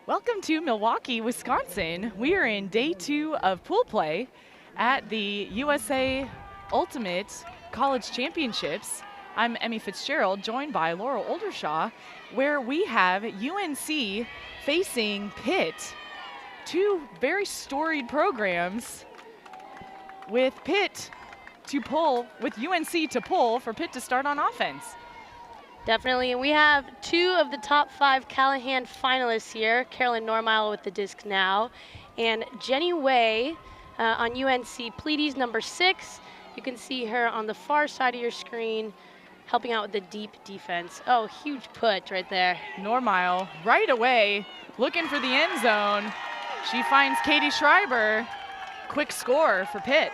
Welcome to Milwaukee, Wisconsin. We are in day 2 of pool play at the USA Ultimate College Championships. I'm Emmy Fitzgerald, joined by Laurel Oldershaw, where we have UNC facing Pitt. Two very storied programs with Pitt to pull, with UNC to pull for Pitt to start on offense. Definitely, and we have 2 of the top 5 Callahan finalists here. Carolyn Normile with the disc now, and Jenny Way on UNC Pleiades number 6. You can see her on the far side of your screen, helping out with the deep defense. Oh, huge put right there. Normile right away, looking for the end zone. She finds Katie Schreiber. Quick score for Pitt.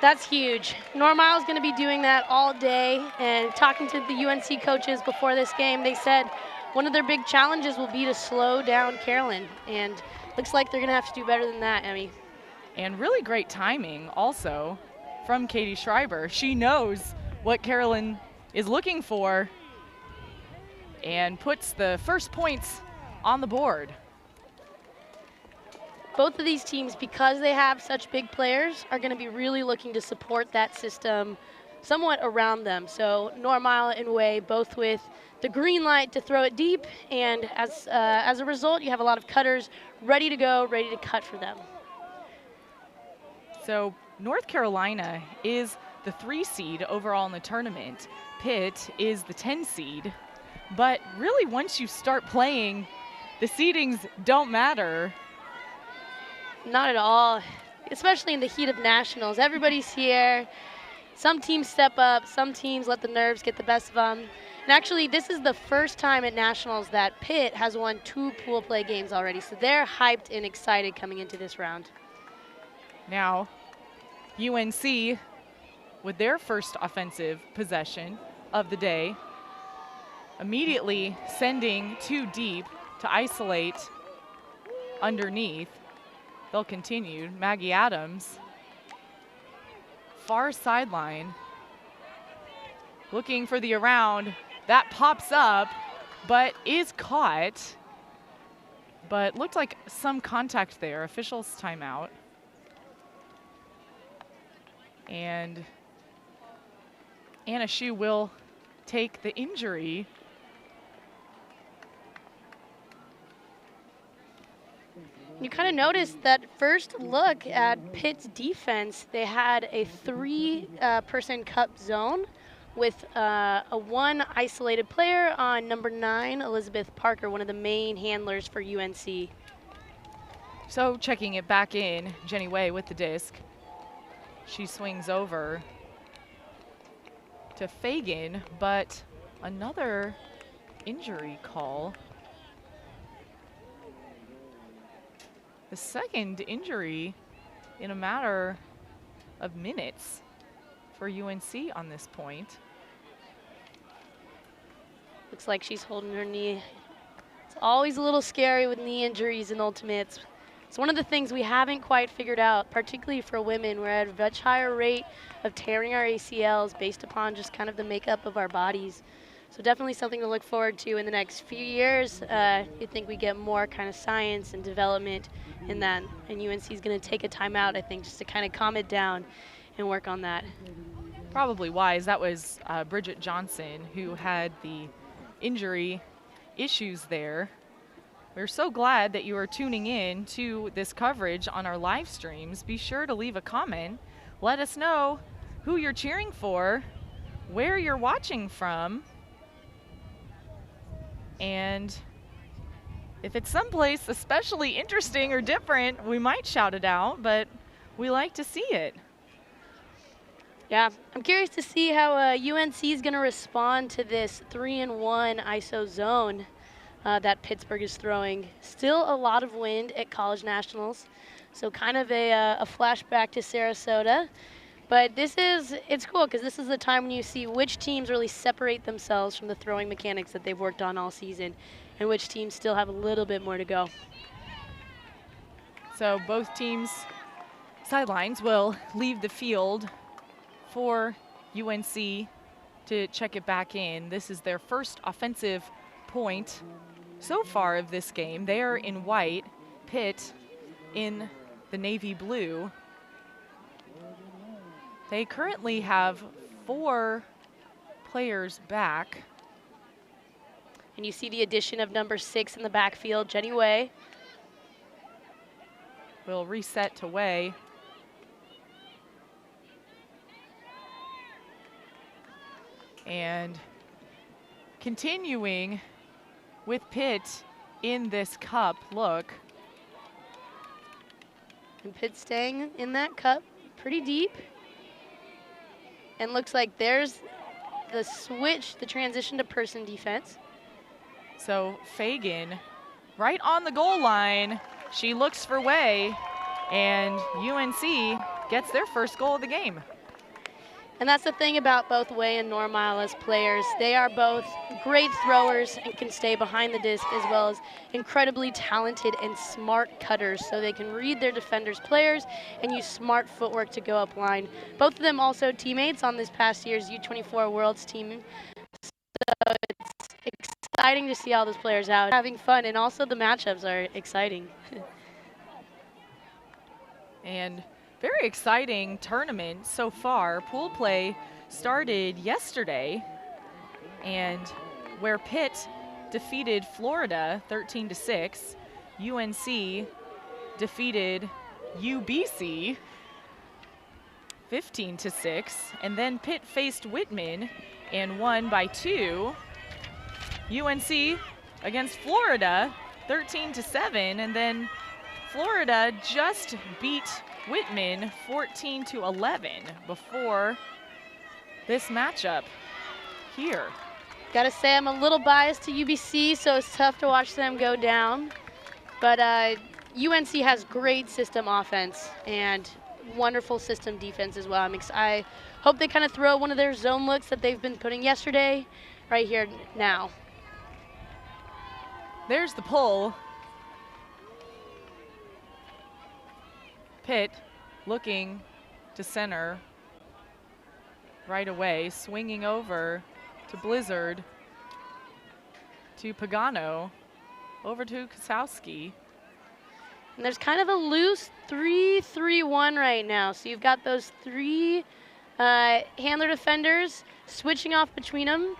That's huge. Normile is going to be doing that all day, and talking to the UNC coaches before this game, they said one of their big challenges will be to slow down Carolyn, and looks like they're going to have to do better than that, Emmy. And really great timing also from Katie Schreiber. She knows what Carolyn is looking for and puts the first points on the board. Both of these teams, because they have such big players, are going to be really looking to support that system somewhat around them. So Normile and Way both with the green light to throw it deep, and as a result, you have a lot of cutters ready to go, ready to cut for them. So North Carolina is the 3 seed overall in the tournament. Pitt is the 10 seed. But really, once you start playing, the seedings don't matter. Not at all, especially in the heat of nationals. Everybody's here. Some teams step up, some teams let the nerves get the best of them. And actually, this is the first time at nationals that Pitt has won 2 pool play games already, so they're hyped and excited coming into this round. Now, UNC with their first offensive possession of the day, immediately sending 2 deep to isolate underneath. They'll continue. Maggie Adams, far sideline, looking for the around. That pops up, but is caught. But looked like some contact there. Officials timeout. And Anna Shue will take the injury. You kind of noticed that first look at Pitt's defense, they had a 3-person cup zone with a 1 isolated player on number 9, Elizabeth Parker, one of the main handlers for UNC. So checking it back in, Jenny Way with the disc. She swings over to Fagan, but another injury call. The second injury in a matter of minutes for UNC on this point. Looks like she's holding her knee. It's always a little scary with knee injuries in ultimates. It's one of the things we haven't quite figured out, particularly for women. We're at a much higher rate of tearing our ACLs based upon just kind of the makeup of our bodies. So definitely something to look forward to in the next few years. You think we get more kind of science and development in that, and UNC is going to take a timeout, I think, just to kind of calm it down and work on that. Probably wise. That was Bridget Johnson who had the injury issues there. We're so glad that you are tuning in to this coverage on our live streams. Be sure to leave a comment. Let us know who you're cheering for, where you're watching from, and if it's someplace especially interesting or different, we might shout it out, but we like to see it. Yeah, I'm curious to see how UNC is going to respond to this 3-and-1 ISO zone that Pittsburgh is throwing. Still a lot of wind at college nationals, so kind of a flashback to Sarasota. But it's cool because this is the time when you see which teams really separate themselves from the throwing mechanics that they've worked on all season, and which teams still have a little bit more to go. So both teams' sidelines will leave the field for UNC to check it back in. This is their first offensive point so far of this game. They are in white, Pitt in the navy blue. They currently have 4 players back. And you see the addition of number 6 in the backfield, Jenny Way. Will reset to Way. And continuing with Pitt in this cup look. And Pitt staying in that cup pretty deep. And looks like there's the switch, the transition to person defense. So Fagan right on the goal line. She looks for Way, and UNC gets their first goal of the game. And that's the thing about both Way and Normile as players. They are both great throwers and can stay behind the disc, as well as incredibly talented and smart cutters, so they can read their defenders' players and use smart footwork to go up line. Both of them also teammates on this past year's U24 Worlds team. So it's exciting to see all those players out having fun, and also the matchups are exciting. And very exciting tournament so far. Pool play started yesterday, and where Pitt defeated Florida 13-6, UNC defeated UBC 15-6, and then Pitt faced Whitman and won by 2. UNC against Florida 13-7, and then Florida just beat Whitman 14-11 before this matchup here. Gotta say, I'm a little biased to UBC, so it's tough to watch them go down. But UNC has great system offense and wonderful system defense as well. I hope they kind of throw one of their zone looks that they've been putting yesterday right here now. There's the pull. Pitt looking to center right away, swinging over to Blizzard, to Pagano, over to Kosowski. And there's kind of a loose 3-3-1 right now. So you've got those 3 handler defenders switching off between them.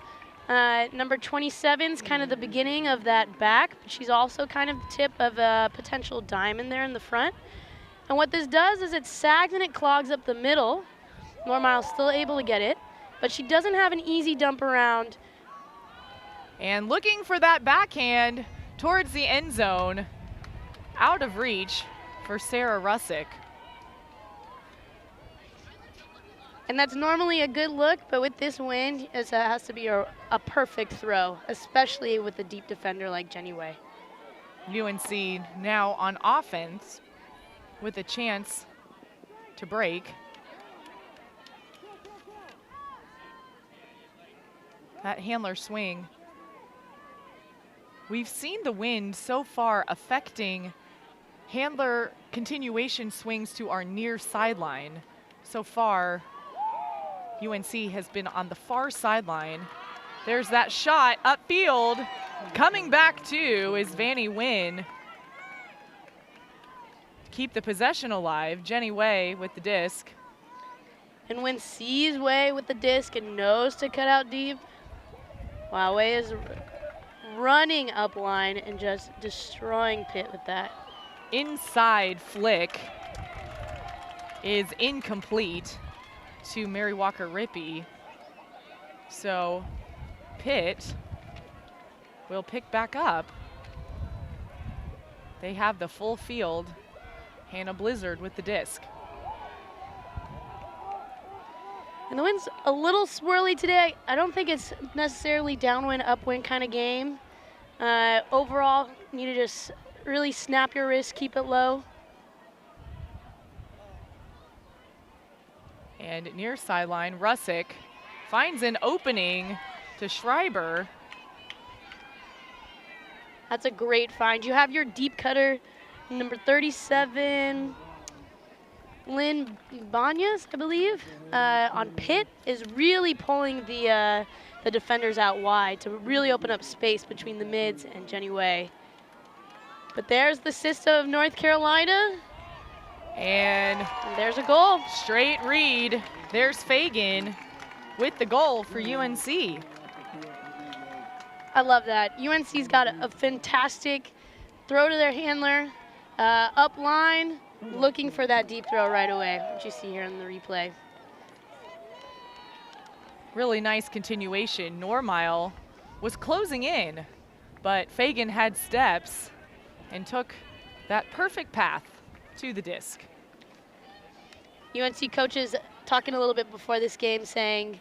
Number 27's kind of the beginning of that back, but she's also kind of the tip of a potential diamond there in the front. And what this does is it sags and it clogs up the middle. Normile's still able to get it, but she doesn't have an easy dump around. And looking for that backhand towards the end zone, out of reach for Sarah Russick. And that's normally a good look, but with this wind, it has to be a perfect throw, especially with a deep defender like Jenny Way. UNC now on offense with a chance to break. That handler swing. We've seen the wind so far affecting handler continuation swings to our near sideline. So far, UNC has been on the far sideline. There's that shot upfield. Coming back to is Vanny Wynn. Keep the possession alive. Jenny Way with the disc. And Wynn sees Way with the disc and knows to cut out deep. Wow, Way is running up line and just destroying Pitt with that. Inside flick is incomplete to Mary Walker Rippey. So Pitt will pick back up. They have the full field. Hannah Blizzard with the disc. And the wind's a little swirly today. I don't think it's necessarily downwind, upwind kind of game. Overall, you need to just really snap your wrist, keep it low. And near sideline, Russick finds an opening to Schreiber. That's a great find. You have your deep cutter, number 37. Lynn Banyas, I believe, on Pitt is really pulling the defenders out wide to really open up space between the mids and Jenny Way. But there's the sister of North Carolina. And there's a goal. Straight read. There's Fagan with the goal for UNC. I love that. UNC's got a fantastic throw to their handler, up line, looking for that deep throw right away, which you see here in the replay. Really nice continuation. Normile was closing in, but Fagan had steps and took that perfect path to the disc. UNC coaches talking a little bit before this game, saying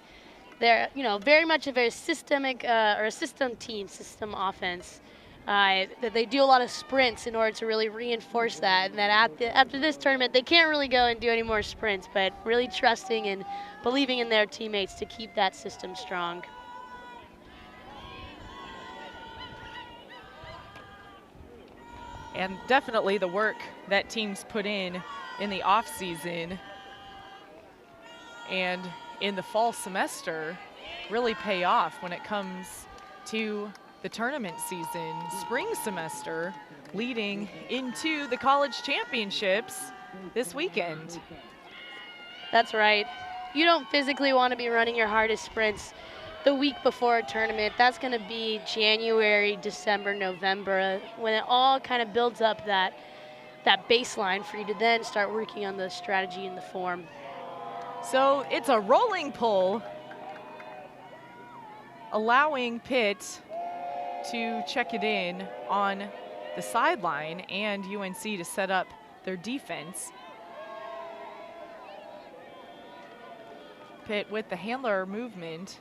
they're, very much a very systemic or a system team, system offense. That they do a lot of sprints in order to really reinforce that, and that after this tournament they can't really go and do any more sprints, but really trusting and believing in their teammates to keep that system strong. And definitely the work that teams put in the off season and in the fall semester really pay off when it comes to the tournament season, spring semester, leading into the college championships this weekend. That's right. You don't physically want to be running your hardest sprints the week before a tournament. That's going to be January, December, November, when it all kind of builds up that baseline for you to then start working on the strategy and the form. So it's a rolling pull, allowing Pitt to check it in on the sideline and UNC to set up their defense. Pitt with the handler movement,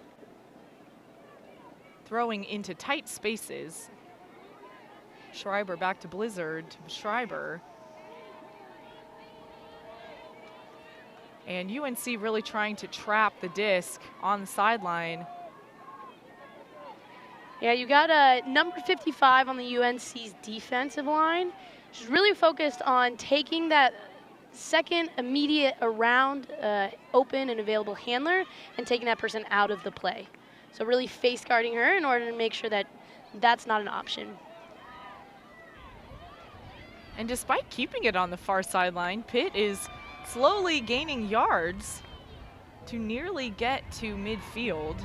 throwing into tight spaces. Schreiber back to Blizzard, Schreiber. And UNC really trying to trap the disc on the sideline. Yeah, you got number 55 on the UNC's defensive line. She's really focused on taking that second immediate around open and available handler and taking that person out of the play. So really face guarding her in order to make sure that that's not an option. And despite keeping it on the far sideline, Pitt is slowly gaining yards to nearly get to midfield.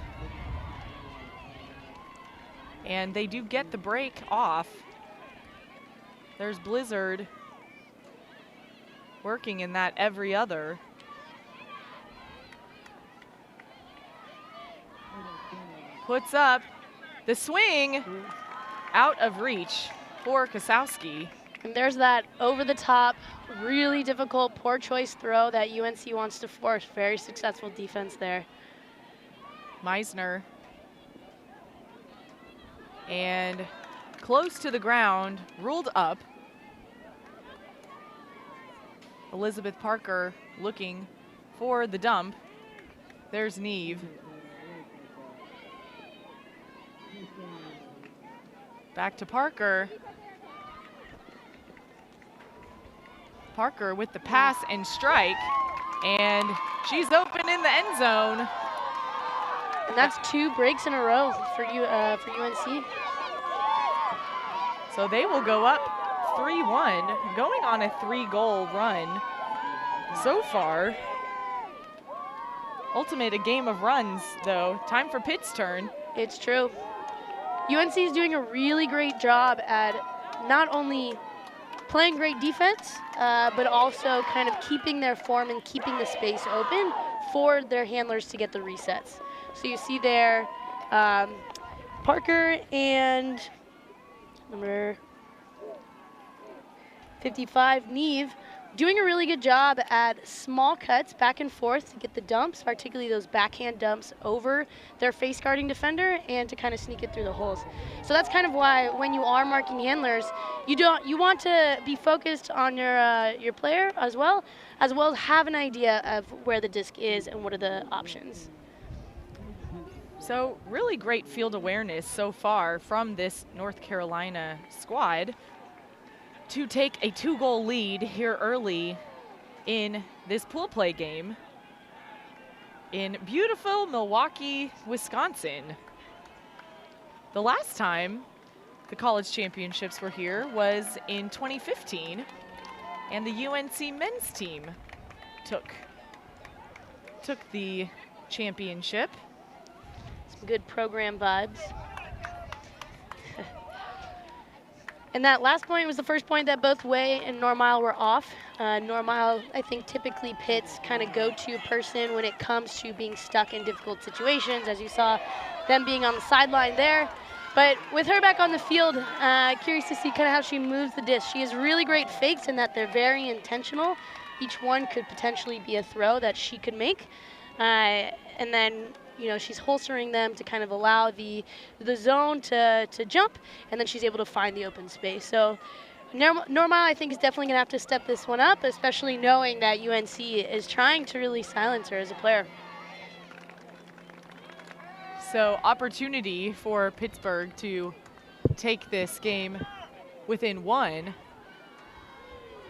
And they do get the break off. There's Blizzard working in that every other. Puts up the swing, out of reach for Kosowski. And there's that over the top, really difficult, poor choice throw that UNC wants to force. Very successful defense there. Meisner. And close to the ground, ruled up. Elizabeth Parker looking for the dump. There's Neve. Back to Parker. Parker with the pass and strike, and she's open in the end zone. And that's 2 breaks in a row for UNC. So they will go up 3-1, going on a 3-goal run so far. Ultimate a game of runs, though. Time for Pitt's turn. It's true. UNC is doing a really great job at not only playing great defense, but also kind of keeping their form and keeping the space open for their handlers to get the resets. So you see there, Parker and number 55, Neve, doing a really good job at small cuts back and forth to get the dumps, particularly those backhand dumps over their face guarding defender and to kind of sneak it through the holes. So that's kind of why when you are marking handlers, you want to be focused on your player as well as have an idea of where the disc is and what are the options. So really great field awareness so far from this North Carolina squad to take a 2-goal lead here early in this pool play game in beautiful Milwaukee, Wisconsin. The last time the college championships were here was in 2015, and the UNC men's team took the championship. Some good program vibes. And that last point was the first point that both Way and Normile were off. Normile, I think, typically Pitt's kind of go-to person when it comes to being stuck in difficult situations, as you saw them being on the sideline there. But with her back on the field, curious to see kind of how she moves the disc. She has really great fakes in that they're very intentional. Each one could potentially be a throw that she could make. And then, you know, she's holstering them to kind of allow the zone to jump, and then she's able to find the open space. So Normile, I think, is definitely going to have to step this one up, especially knowing that UNC is trying to really silence her as a player. So opportunity for Pittsburgh to take this game within one.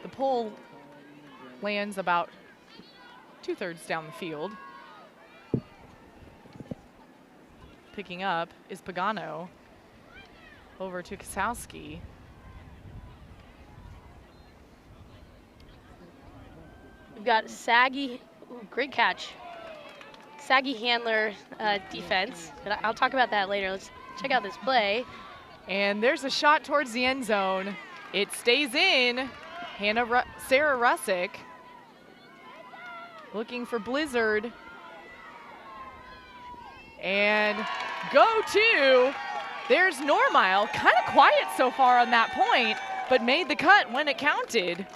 The pole lands about 2/3 down the field. Picking up is Pagano over to Kasowski. We've got saggy, great catch. Saggy handler defense. But I'll talk about that later. Let's check out this play. And there's a shot towards the end zone. It stays in. Sarah Russick looking for Blizzard. And go to, there's Normile, kind of quiet so far on that point, but made the cut when it counted.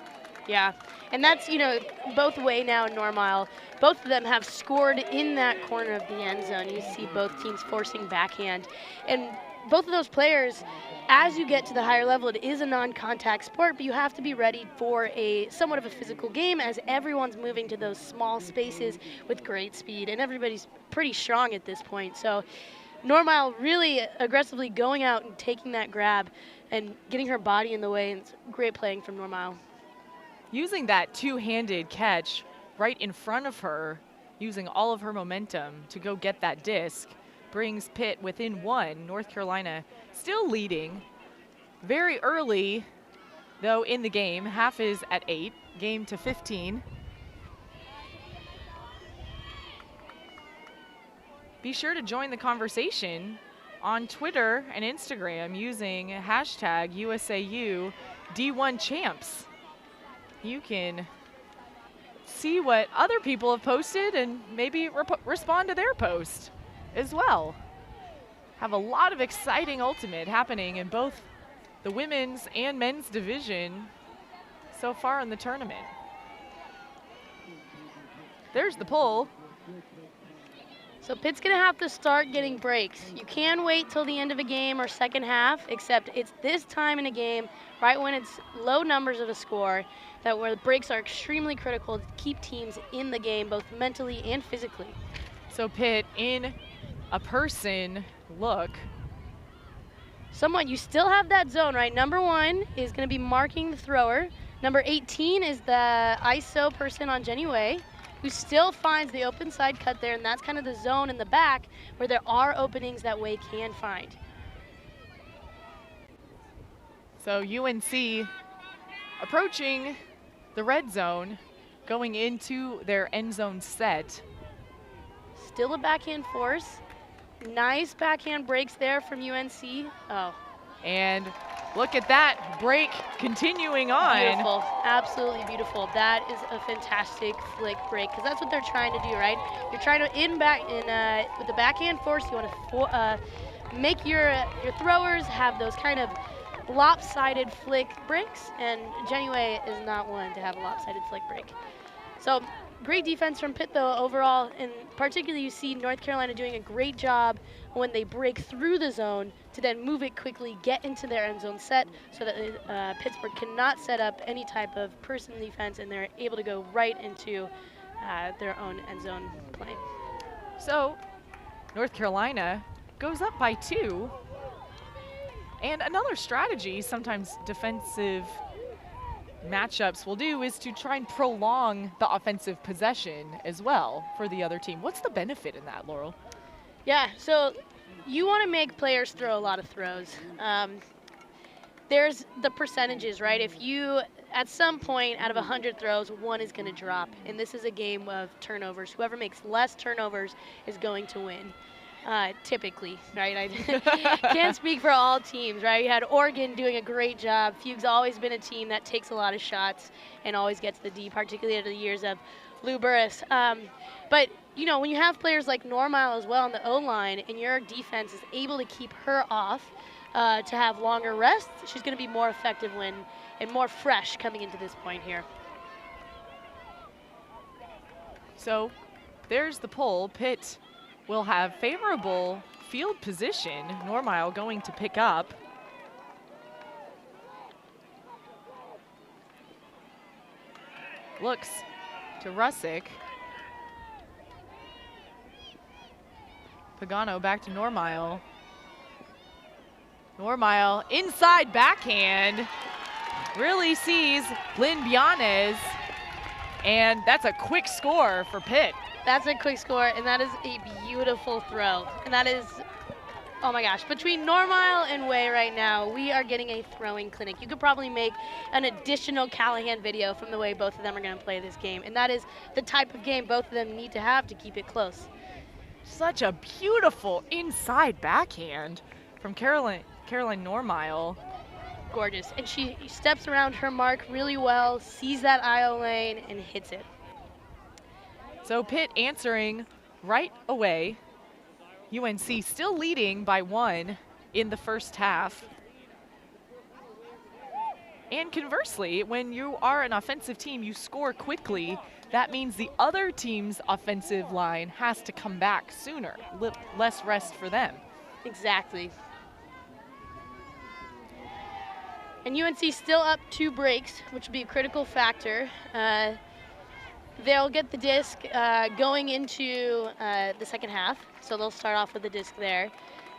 Yeah, and that's, you know, both Way now and Normile, both of them have scored in that corner of the end zone. You see both teams forcing backhand. And both of those players, as you get to the higher level, it is a non-contact sport, but you have to be ready for a somewhat of a physical game as everyone's moving to those small spaces with great speed, and everybody's pretty strong at this point. So Normile really aggressively going out and taking that grab and getting her body in the way, and it's great playing from Normile. Using that two-handed catch right in front of her, using all of her momentum to go get that disc, brings Pitt within one. North Carolina still leading very early, though, in the game. Half is at 8, game to 15. Be sure to join the conversation on Twitter and Instagram using hashtag USAU D1 Champs. You can see what other people have posted and maybe respond to their post as well. Have a lot of exciting ultimate happening in both the women's and men's division so far in the tournament. There's the pull. So Pitt's going to have to start getting breaks. You can wait till the end of a game or second half, except it's this time in a game, right when it's low numbers of a score, that where the breaks are extremely critical to keep teams in the game, both mentally and physically. So Pitt in a person look. Somewhat, you still have that zone, right? Number 1 is going to be marking the thrower. Number 18 is the ISO person on Jenny Way, who still finds the open side cut there, and that's kind of the zone in the back where there are openings that Way can find. So UNC approaching the red zone, going into their end zone set. Still a backhand force. Nice backhand breaks there from UNC. Oh. And look at that break continuing on. Beautiful, absolutely beautiful. That is a fantastic flick break, because that's what they're trying to do, right? You're trying to with the backhand force, you want to make your throwers have those kind of lopsided flick breaks, and Jenny Way is not one to have a lopsided flick break. So great defense from Pitt, though, overall, and particularly you see North Carolina doing a great job when they break through the zone to then move it quickly, get into their end zone set, so that Pittsburgh cannot set up any type of person defense, and they're able to go right into their own end zone play. So North Carolina goes up by 2. And another strategy, sometimes defensive matchups will do is to try and prolong the offensive possession as well for the other team. What's the benefit in that, Laurel? Yeah, so you want to make players throw a lot of throws. There's the percentages, right? If you, at some point, out of 100 throws, one is going to drop. And this is a game of turnovers. Whoever makes less turnovers is going to win. Typically, right? I can't speak for all teams, right? You had Oregon doing a great job. Fugue's always been a team that takes a lot of shots and always gets the D, particularly over the years of Lou Burris. But, you know, when you have players like Normile as well on the O-line and your defense is able to keep her off to have longer rests, she's going to be more effective and more fresh coming into this point here. So there's the pull. Pitt will have favorable field position. Normile going to pick up. Looks to Rusick. Pagano back to Normile. Normile inside backhand. Really sees Lynn Bianez. And that's a quick score for Pitt. That's a quick score, and that is a beautiful throw. And that is, oh my gosh, between Normile and Way right now, we are getting a throwing clinic. You could probably make an additional Callahan video from the way both of them are going to play this game. And that is the type of game both of them need to have to keep it close. Such a beautiful inside backhand from Caroline Normile. Gorgeous. And she steps around her mark really well, sees that IO lane, and hits it. So Pitt answering right away. UNC still leading by 1 in the first half. And conversely, when you are an offensive team, you score quickly. That means the other team's offensive line has to come back sooner. Less rest for them. Exactly. And UNC still up 2 breaks, which will be a critical factor. They'll get the disc going into the second half, so they'll start off with the disc there.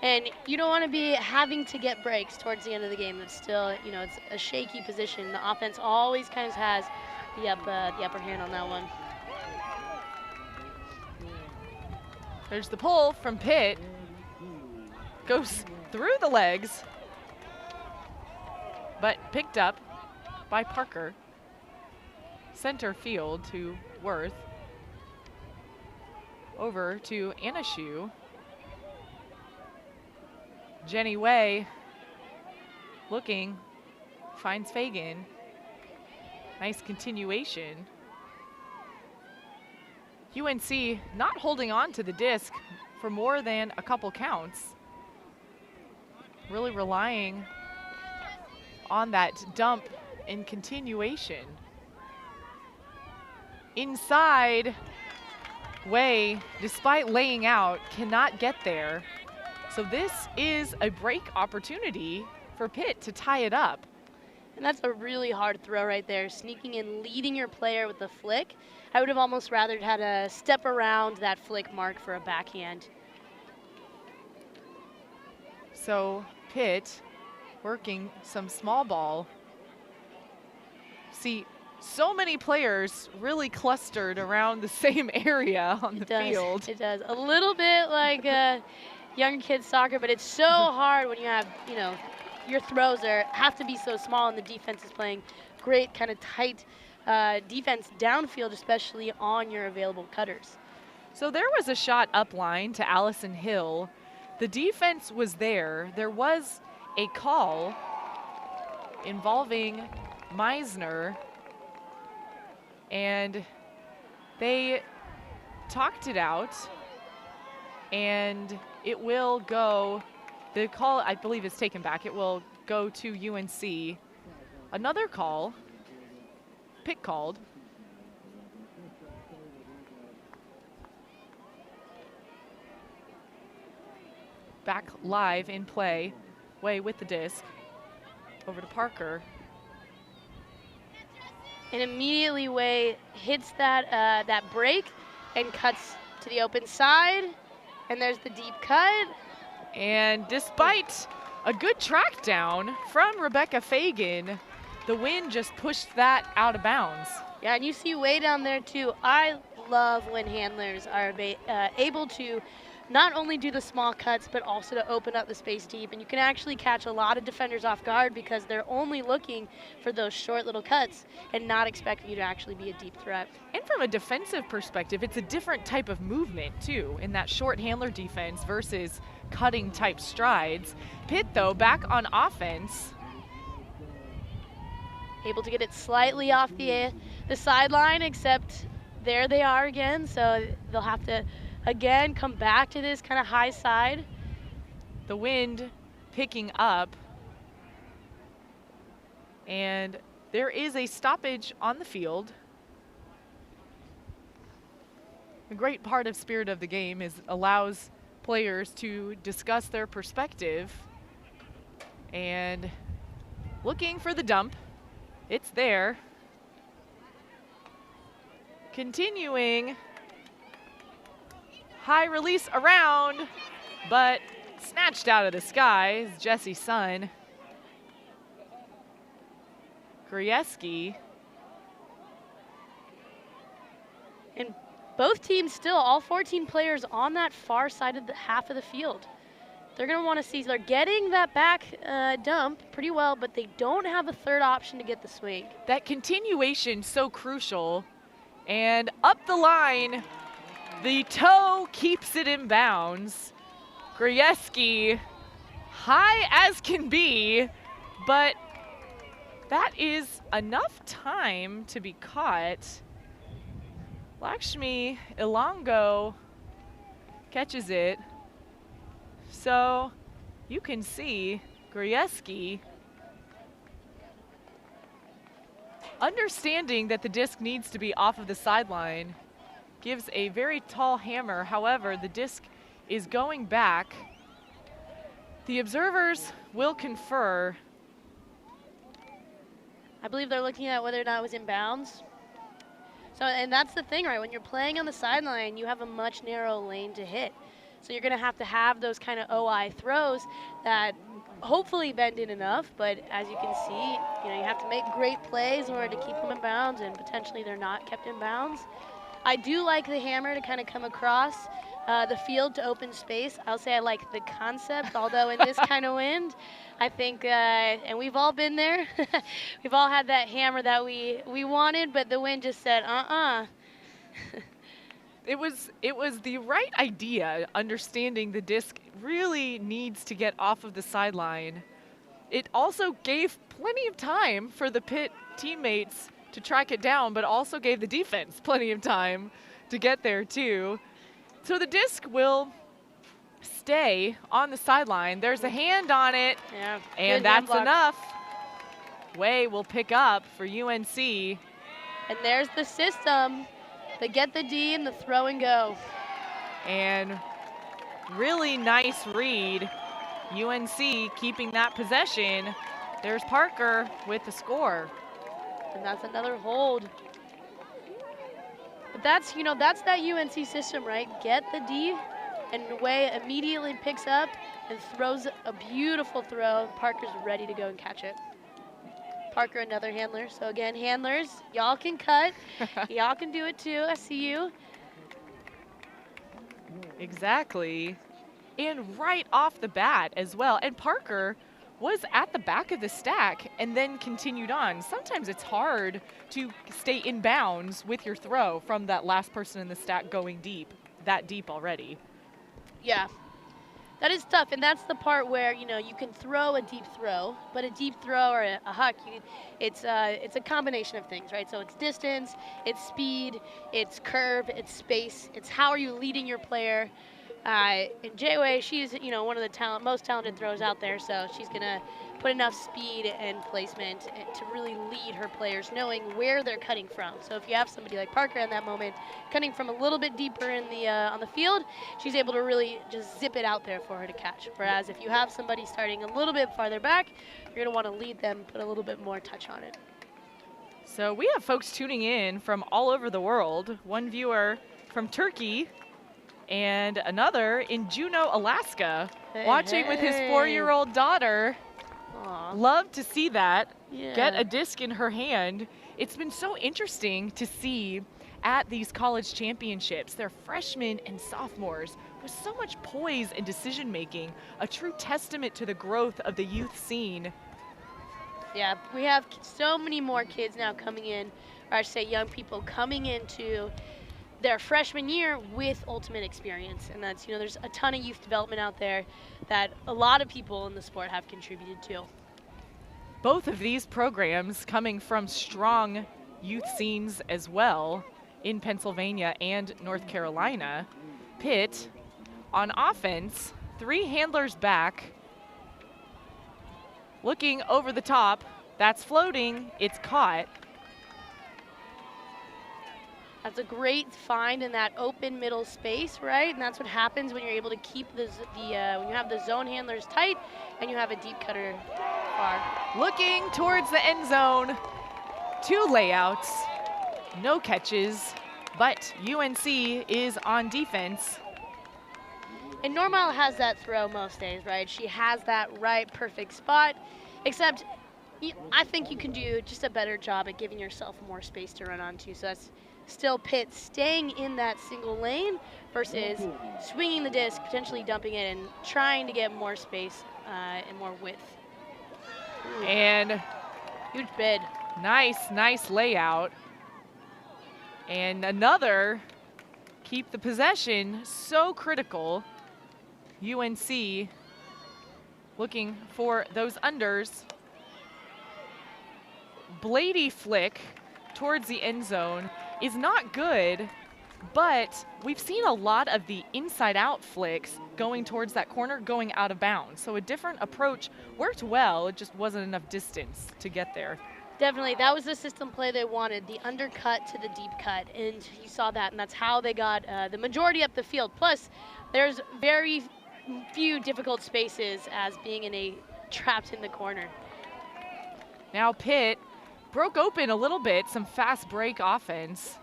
And you don't want to be having to get breaks towards the end of the game. That's still, you know, it's a shaky position. The offense always kind of has the upper hand on that one. There's the pull from Pitt. Goes through the legs, but picked up by Parker. Center field to Worth. Over to Anashu. Jenny Way looking, finds Fagan. Nice continuation. UNC not holding on to the disc for more than a couple counts. Really relying on that dump in continuation. Inside, Way, despite laying out, cannot get there. So this is a break opportunity for Pitt to tie it up. And that's a really hard throw right there, sneaking in, leading your player with the flick. I would have almost rather had a step around that flick mark for a backhand. So Pitt working some small ball. See, so many players really clustered around the same area on the field. It does. A little bit like young kids soccer, but it's so hard when you have, you know, your throws have to be so small and the defense is playing great kind of tight defense downfield, especially on your available cutters. So there was a shot up line to Allison Hill. The defense was there. There was a call involving Meisner, and they talked it out, and it will go, the call I believe is taken back. It will go to UNC. Another call, Pitt called. Back live in play, Way with the disc, over to Parker. And immediately Way hits that break and cuts to the open side. And there's the deep cut. And despite a good track down from Rebecca Fagan, the wind just pushed that out of bounds. Yeah, and you see way down there too. I love when handlers are able to not only do the small cuts, but also to open up the space deep. And you can actually catch a lot of defenders off guard because they're only looking for those short little cuts and not expecting you to actually be a deep threat. And from a defensive perspective, it's a different type of movement too in that short handler defense versus cutting type strides. Pitt though, back on offense. Able to get it slightly off the sideline, except there they are again. So they'll have to, again, come back to this kind of high side. The wind picking up. And there is a stoppage on the field. A great part of spirit of the game is allows players to discuss their perspective. And looking for the dump. It's there. Continuing. High release around, but snatched out of the sky is Jesse's son. Grieski. And both teams still, all 14 players on that far side of the half of the field. They're going to want to see, they're getting that back dump pretty well, but they don't have a third option to get the swing. That continuation so crucial. And up the line, the toe keeps it in bounds. Grieski, high as can be, but that is enough time to be caught. Lakshmi Ilongo catches it. So you can see Grieski understanding that the disc needs to be off of the sideline, gives a very tall hammer. However, the disc is going back. The observers will confer. I believe they're looking at whether or not it was in bounds. So, and that's the thing, right? When you're playing on the sideline, you have a much narrow lane to hit. So you're going to have those kind of OI throws that hopefully bend in enough, but as you can see, you have to make great plays in order to keep them in bounds, and potentially they're not kept in bounds. I do like the hammer to kind of come across the field to open space. I'll say I like the concept, although in this kind of wind, I think, and we've all been there, we've all had that hammer that we wanted, but the wind just said, It was the right idea, understanding the disc really needs to get off of the sideline. It also gave plenty of time for the Pitt teammates to track it down, but also gave the defense plenty of time to get there too. So the disc will stay on the sideline. There's a hand on it, yeah, and that's enough. Way will pick up for UNC. And there's the system. They get the D and the throw and go. And really nice read. UNC keeping that possession. There's Parker with the score. And that's another hold. But that's, that's that UNC system, right? Get the D, and Way immediately picks up and throws a beautiful throw. Parker's ready to go and catch it. Parker, another handler. So again, handlers, y'all can cut. Y'all can do it too. I see you. Exactly. And right off the bat as well. And Parker was at the back of the stack and then continued on. Sometimes it's hard to stay in bounds with your throw from that last person in the stack going deep, that deep already. Yeah. That is tough, and that's the part where, you can throw a deep throw, but a deep throw or a huck, it's a combination of things, right? So it's distance, it's speed, it's curve, it's space, it's how are you leading your player. And J-Way, she's, one of the most talented throwers out there, so she's going to put enough speed and placement to really lead her players, knowing where they're cutting from. So if you have somebody like Parker in that moment, cutting from a little bit deeper in the on the field, she's able to really just zip it out there for her to catch. Whereas if you have somebody starting a little bit farther back, you're going to want to lead them, put a little bit more touch on it. So we have folks tuning in from all over the world. One viewer from Turkey, and another in Juneau, Alaska, watching with his 4-year-old daughter. Aww. Love to see that. get Yeah. a disc in her hand. It's been so interesting to see at these college championships, their freshmen and sophomores with so much poise and decision making, a true testament to the growth of the youth scene. Yeah, we have so many more kids now coming in, or I should say young people coming into their freshman year with ultimate experience. And that's, there's a ton of youth development out there that a lot of people in the sport have contributed to. Both of these programs coming from strong youth scenes as well in Pennsylvania and North Carolina. Pitt on offense, 3 handlers back, looking over the top. That's floating, it's caught. That's a great find in that open middle space, right? And that's what happens when you're able to keep when you have the zone handlers tight and you have a deep cutter far. Looking towards the end zone, 2 layouts, no catches, but UNC is on defense. And Normal has that throw most days, right? She has that right perfect spot, except I think you can do just a better job at giving yourself more space to run onto. So that's still Pitt staying in that single lane versus swinging the disc, potentially dumping it, and trying to get more space and more width. Ooh. And Huge bid. Nice layout. And another keep the possession, so critical. UNC looking for those unders. Blady flick towards the end zone is not good, but we've seen a lot of the inside-out flicks going towards that corner, going out of bounds. So a different approach worked well, it just wasn't enough distance to get there. Definitely, that was the system play they wanted, the undercut to the deep cut, and you saw that, and that's how they got the majority up the field. Plus, there's very few difficult spaces as being trapped in the corner. Now Pitt broke open a little bit, some fast break offense.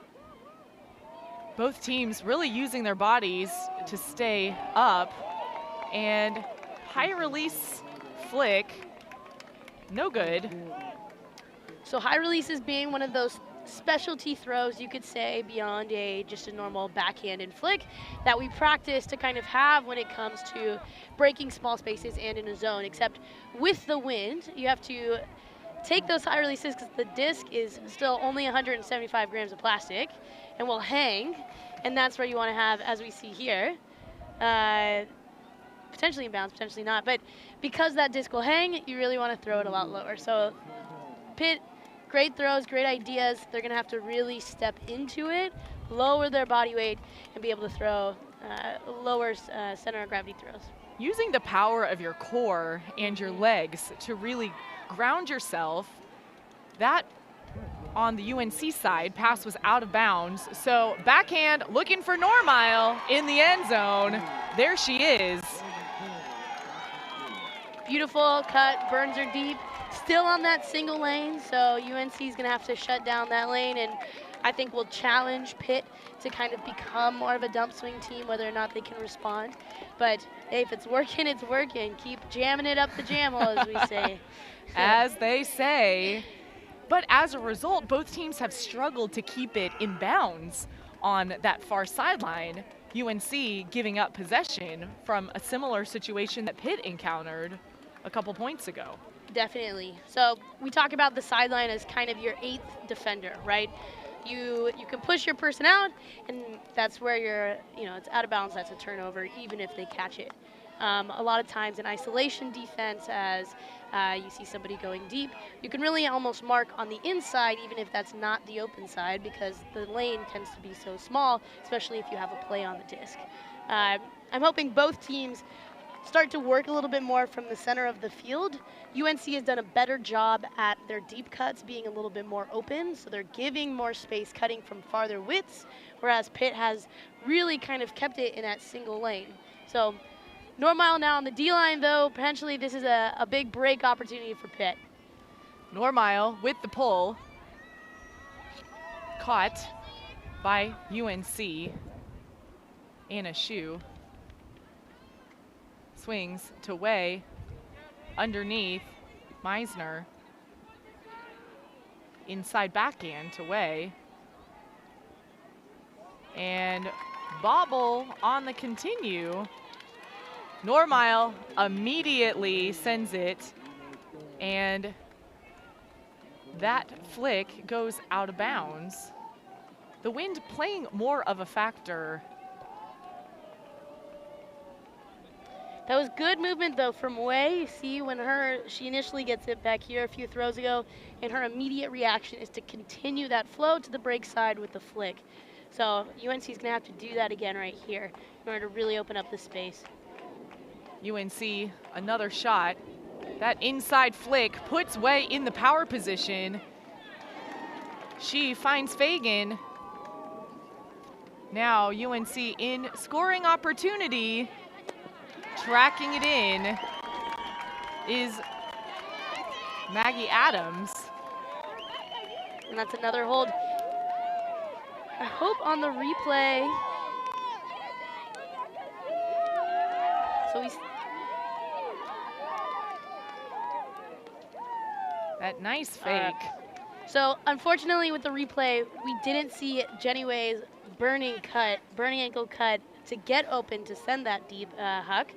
Both teams really using their bodies to stay up, and high release flick, no good. So high releases being one of those specialty throws, you could say, beyond just a normal backhanded flick that we practice to kind of have when it comes to breaking small spaces and in a zone, except with the wind, you have to take those high releases because the disc is still only 175 grams of plastic and will hang, and that's where you want to have, as we see here, potentially in bounds, potentially not, but because that disc will hang, you really want to throw it a lot lower. So Pitt, great throws, great ideas. They're going to have to really step into it, lower their body weight, and be able to throw lower center of gravity throws. Using the power of your core and your legs to really ground yourself. That on the UNC side, pass was out of bounds. So backhand looking for Normile in the end zone. There she is. Beautiful cut, burns her deep. Still on that single lane, so UNC is going to have to shut down that lane, and I think will challenge Pitt to kind of become more of a dump swing team, whether or not they can respond. But hey, if it's working, it's working. Keep jamming it up the jam hole, as we say. As they say. But as a result, both teams have struggled to keep it in bounds on that far sideline. UNC giving up possession from a similar situation that Pitt encountered a couple points ago. Definitely. So we talk about the sideline as kind of your 8th defender, right? You can push your person out, and that's where you're, it's out of bounds, that's a turnover, even if they catch it. A lot of times in isolation defense, as you see somebody going deep, you can really almost mark on the inside, even if that's not the open side, because the lane tends to be so small, especially if you have a play on the disc. I'm hoping both teams start to work a little bit more from the center of the field. UNC has done a better job at their deep cuts being a little bit more open, so they're giving more space cutting from farther widths, whereas Pitt has really kind of kept it in that single lane. So Normile now on the D-line, though, potentially this is a big break opportunity for Pitt. Normile with the pull. Caught by UNC. Anna Shu. Swings to Way. Underneath, Meisner. inside backhand to Wei. And bobble on the continue. Normile immediately sends it, and that flick goes out of bounds. The wind playing more of a factor. That was good movement though from Wei. You see when she initially gets it back here a few throws ago, and her immediate reaction is to continue that flow to the break side with the flick. So UNC's gonna have to do that again right here in order to really open up the space. UNC, another shot. That inside flick puts Wei in the power position. She finds Fagan. Now UNC in scoring opportunity. Tracking it in is Maggie Adams. And that's another hold. I hope on the replay. So he's that nice fake. So unfortunately with the replay, we didn't see Jenny Wei's burning ankle cut to get open to send that deep huck.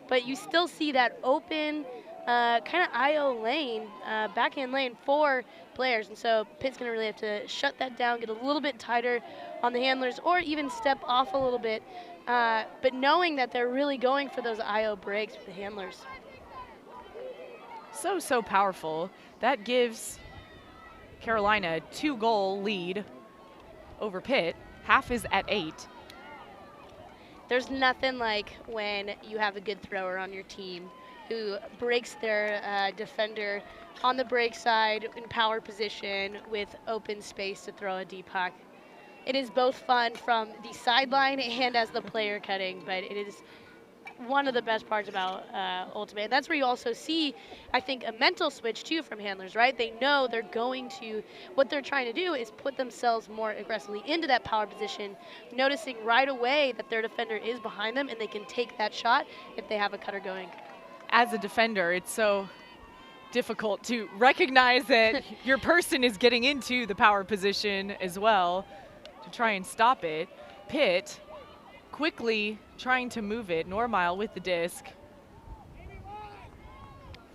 But you still see that open kind of IO lane, backhand lane for players. And so Pitt's going to really have to shut that down, get a little bit tighter on the handlers, or even step off a little bit. But knowing that they're really going for those IO breaks with the handlers. So powerful. That gives Carolina a 2-goal lead over Pitt. Half is at 8. There's nothing like when you have a good thrower on your team who breaks their defender on the break side in power position with open space to throw a deep puck. It is both fun from the sideline and as the player cutting, but it is one of the best parts about Ultimate. And that's where you also see, I think, a mental switch too from handlers, right? They know they're going to, what they're trying to do is put themselves more aggressively into that power position, noticing right away that their defender is behind them and they can take that shot if they have a cutter going. As a defender, it's so difficult to recognize that your person is getting into the power position as well to try and stop it. Pitt quickly trying to move it. Normile with the disc.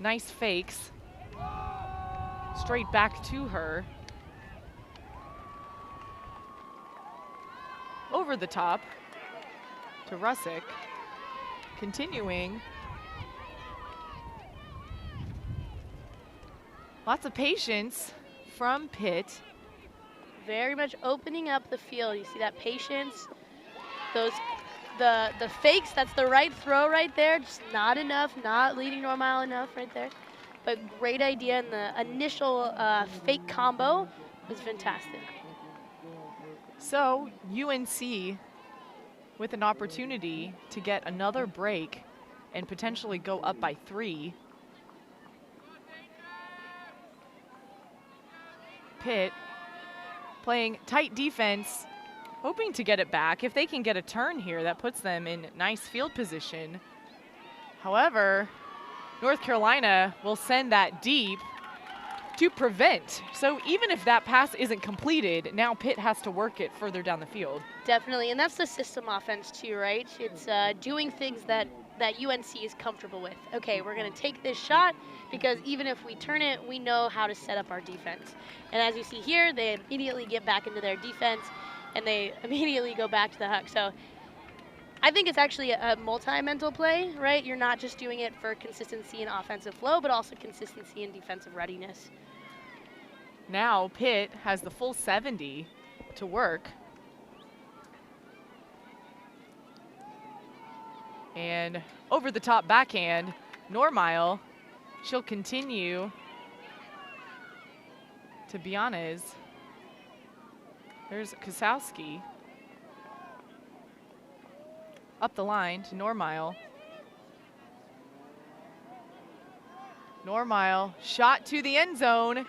Nice fakes. Straight back to her. Over the top to Rusick. Continuing. Lots of patience from Pitt. Very much opening up the field. You see that patience. The fakes, that's the right throw right there, just not enough, not leading Normile enough right there. But great idea, and the initial fake combo was fantastic. So UNC with an opportunity to get another break and potentially go up by 3. Pitt playing tight defense, hoping to get it back. If they can get a turn here, that puts them in nice field position. However, North Carolina will send that deep to prevent. So even if that pass isn't completed, now Pitt has to work it further down the field. Definitely, and that's the system offense too, right? It's doing things that UNC is comfortable with. Okay, we're gonna take this shot because even if we turn it, we know how to set up our defense. And as you see here, they immediately get back into their defense and they immediately go back to the huck. So I think it's actually a multi-mental play, right? You're not just doing it for consistency and offensive flow, but also consistency and defensive readiness. Now Pitt has the full 70 to work. And over the top backhand, Normile, she'll continue to Bianez. There's Kosowski. Up the line to Normile. Normile, shot to the end zone.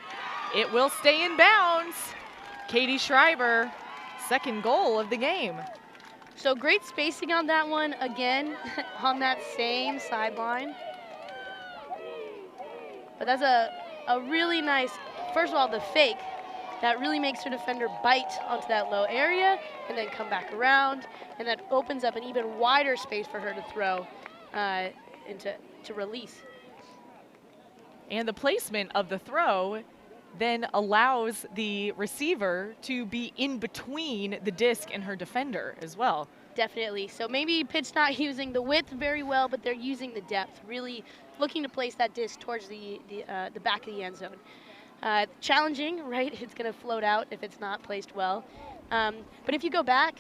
It will stay in bounds. Katie Schreiber, second goal of the game. So great spacing on that one, again, on that same sideline. But that's a really nice, first of all, the fake that really makes her defender bite onto that low area and then come back around, and that opens up an even wider space for her to throw to release. And the placement of the throw then allows the receiver to be in between the disc and her defender as well. Definitely. So maybe Pitt's not using the width very well, but they're using the depth, really looking to place that disc towards the back of the end zone. Challenging, right? It's going to float out if it's not placed well. But if you go back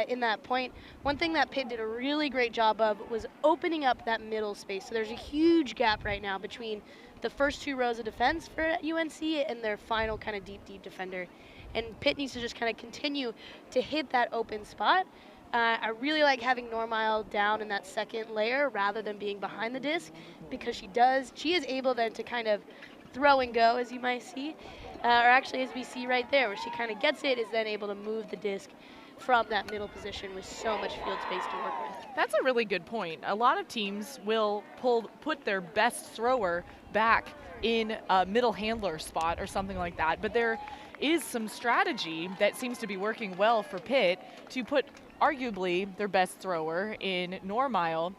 in that point, one thing that Pitt did a really great job of was opening up that middle space. So there's a huge gap right now between the first 2 rows of defense for UNC and their final kind of deep defender. And Pitt needs to just kind of continue to hit that open spot. I really like having Normile down in that second layer rather than being behind the disc, because she is able then to kind of throw and go, as you might see, or actually as we see right there, where she kind of gets it, is then able to move the disc from that middle position with so much field space to work with. That's a really good point. A lot of teams will put their best thrower back in a middle handler spot or something like that, but there is some strategy that seems to be working well for Pitt to put arguably their best thrower in Normile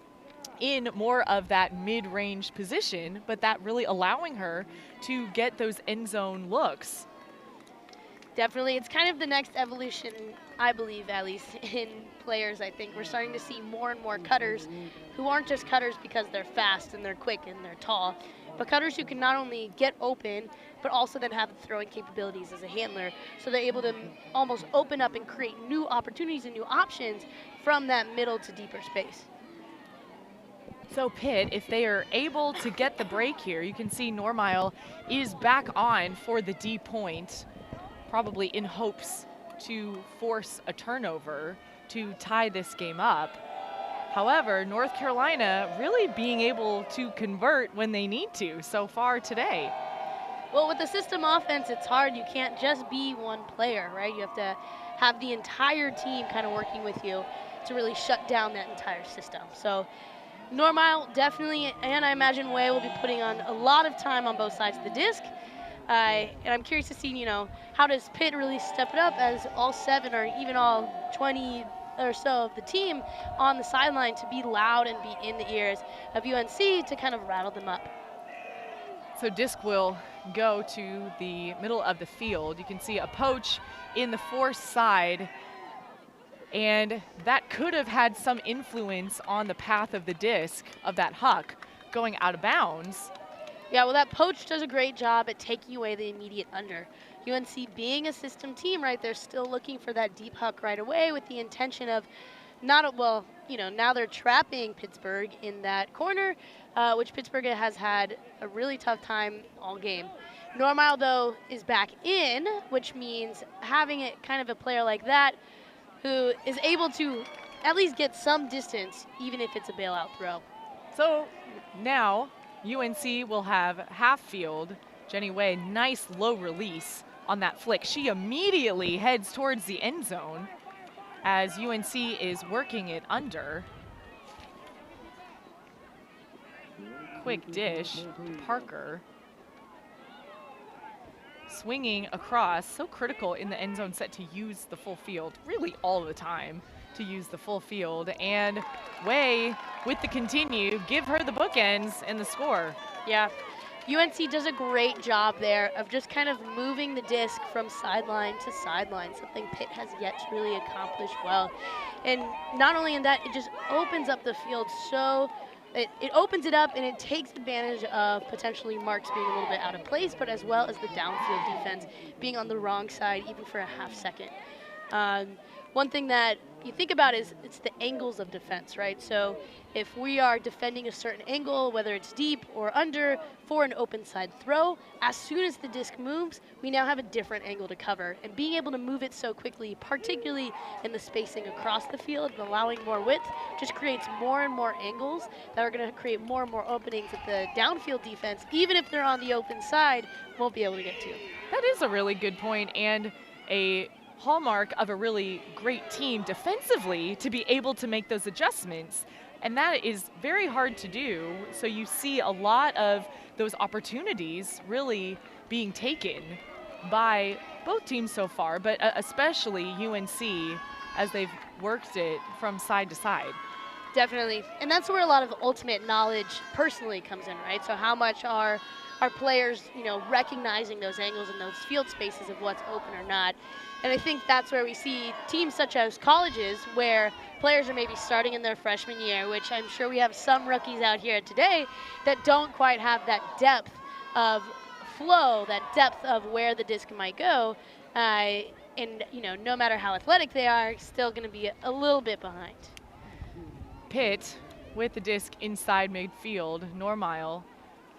in more of that mid-range position, but that really allowing her to get those end zone looks. Definitely. It's kind of the next evolution, I believe, at least, in players. I think we're starting to see more and more cutters who aren't just cutters because they're fast and they're quick and they're tall, but cutters who can not only get open, but also then have the throwing capabilities as a handler. So they're able to almost open up and create new opportunities and new options from that middle to deeper space. So Pitt, if they are able to get the break here, you can see Normile is back on for the D point, probably in hopes to force a turnover to tie this game up. However, North Carolina really being able to convert when they need to so far today. Well, with the system offense, it's hard. You can't just be one player, right? You have to have the entire team kind of working with you to really shut down that entire system. So Normile definitely, and I imagine Way will be putting on a lot of time on both sides of the disc. And I'm curious to see, how does Pitt really step it up as all 7 or even all 20 or so of the team on the sideline to be loud and be in the ears of UNC to kind of rattle them up. So disc will go to the middle of the field. You can see a poach in the force side, and that could have had some influence on the path of the disc of that huck going out of bounds. Yeah, well, that poach does a great job at taking away the immediate under. UNC being a system team, right, they're still looking for that deep huck right away with the intention of now they're trapping Pittsburgh in that corner, which Pittsburgh has had a really tough time all game. Normile, though, is back in, which means having it kind of a player like that who is able to at least get some distance, even if it's a bailout throw. So now UNC will have half field. Jenny Way, nice low release on that flick. She immediately heads towards the end zone as UNC is working it under. Quick dish to Parker. Swinging across, so critical in the end zone set to use the full field, really all the time to use the full field. And Way with the continue, give her the bookends and the score. Yeah, UNC does a great job there of just kind of moving the disc from sideline to sideline, something Pitt has yet to really accomplish well. And not only in that, it just opens up the field so it opens it up and it takes advantage of potentially marks being a little bit out of place, but as well as the downfield defense being on the wrong side even for a half second. One thing that you think about is it's the angles of defense, right? So if we are defending a certain angle, whether it's deep or under, for an open side throw, as soon as the disc moves, we now have a different angle to cover. And being able to move it so quickly, particularly in the spacing across the field and allowing more width, just creates more and more angles that are going to create more and more openings that the downfield defense, even if they're on the open side, won't be able to get to. That is a really good point, and a hallmark of a really great team defensively to be able to make those adjustments. And that is very hard to do. So you see a lot of those opportunities really being taken by both teams so far, but especially UNC as they've worked it from side to side. Definitely. And that's where a lot of ultimate knowledge personally comes in, right? So how much are our players, recognizing those angles and those field spaces of what's open or not. And I think that's where we see teams such as colleges where players are maybe starting in their freshman year, which I'm sure we have some rookies out here today that don't quite have that depth of flow, that depth of where the disc might go. And no matter how athletic they are, still going to be a little bit behind. Pitt with the disc inside midfield. Normile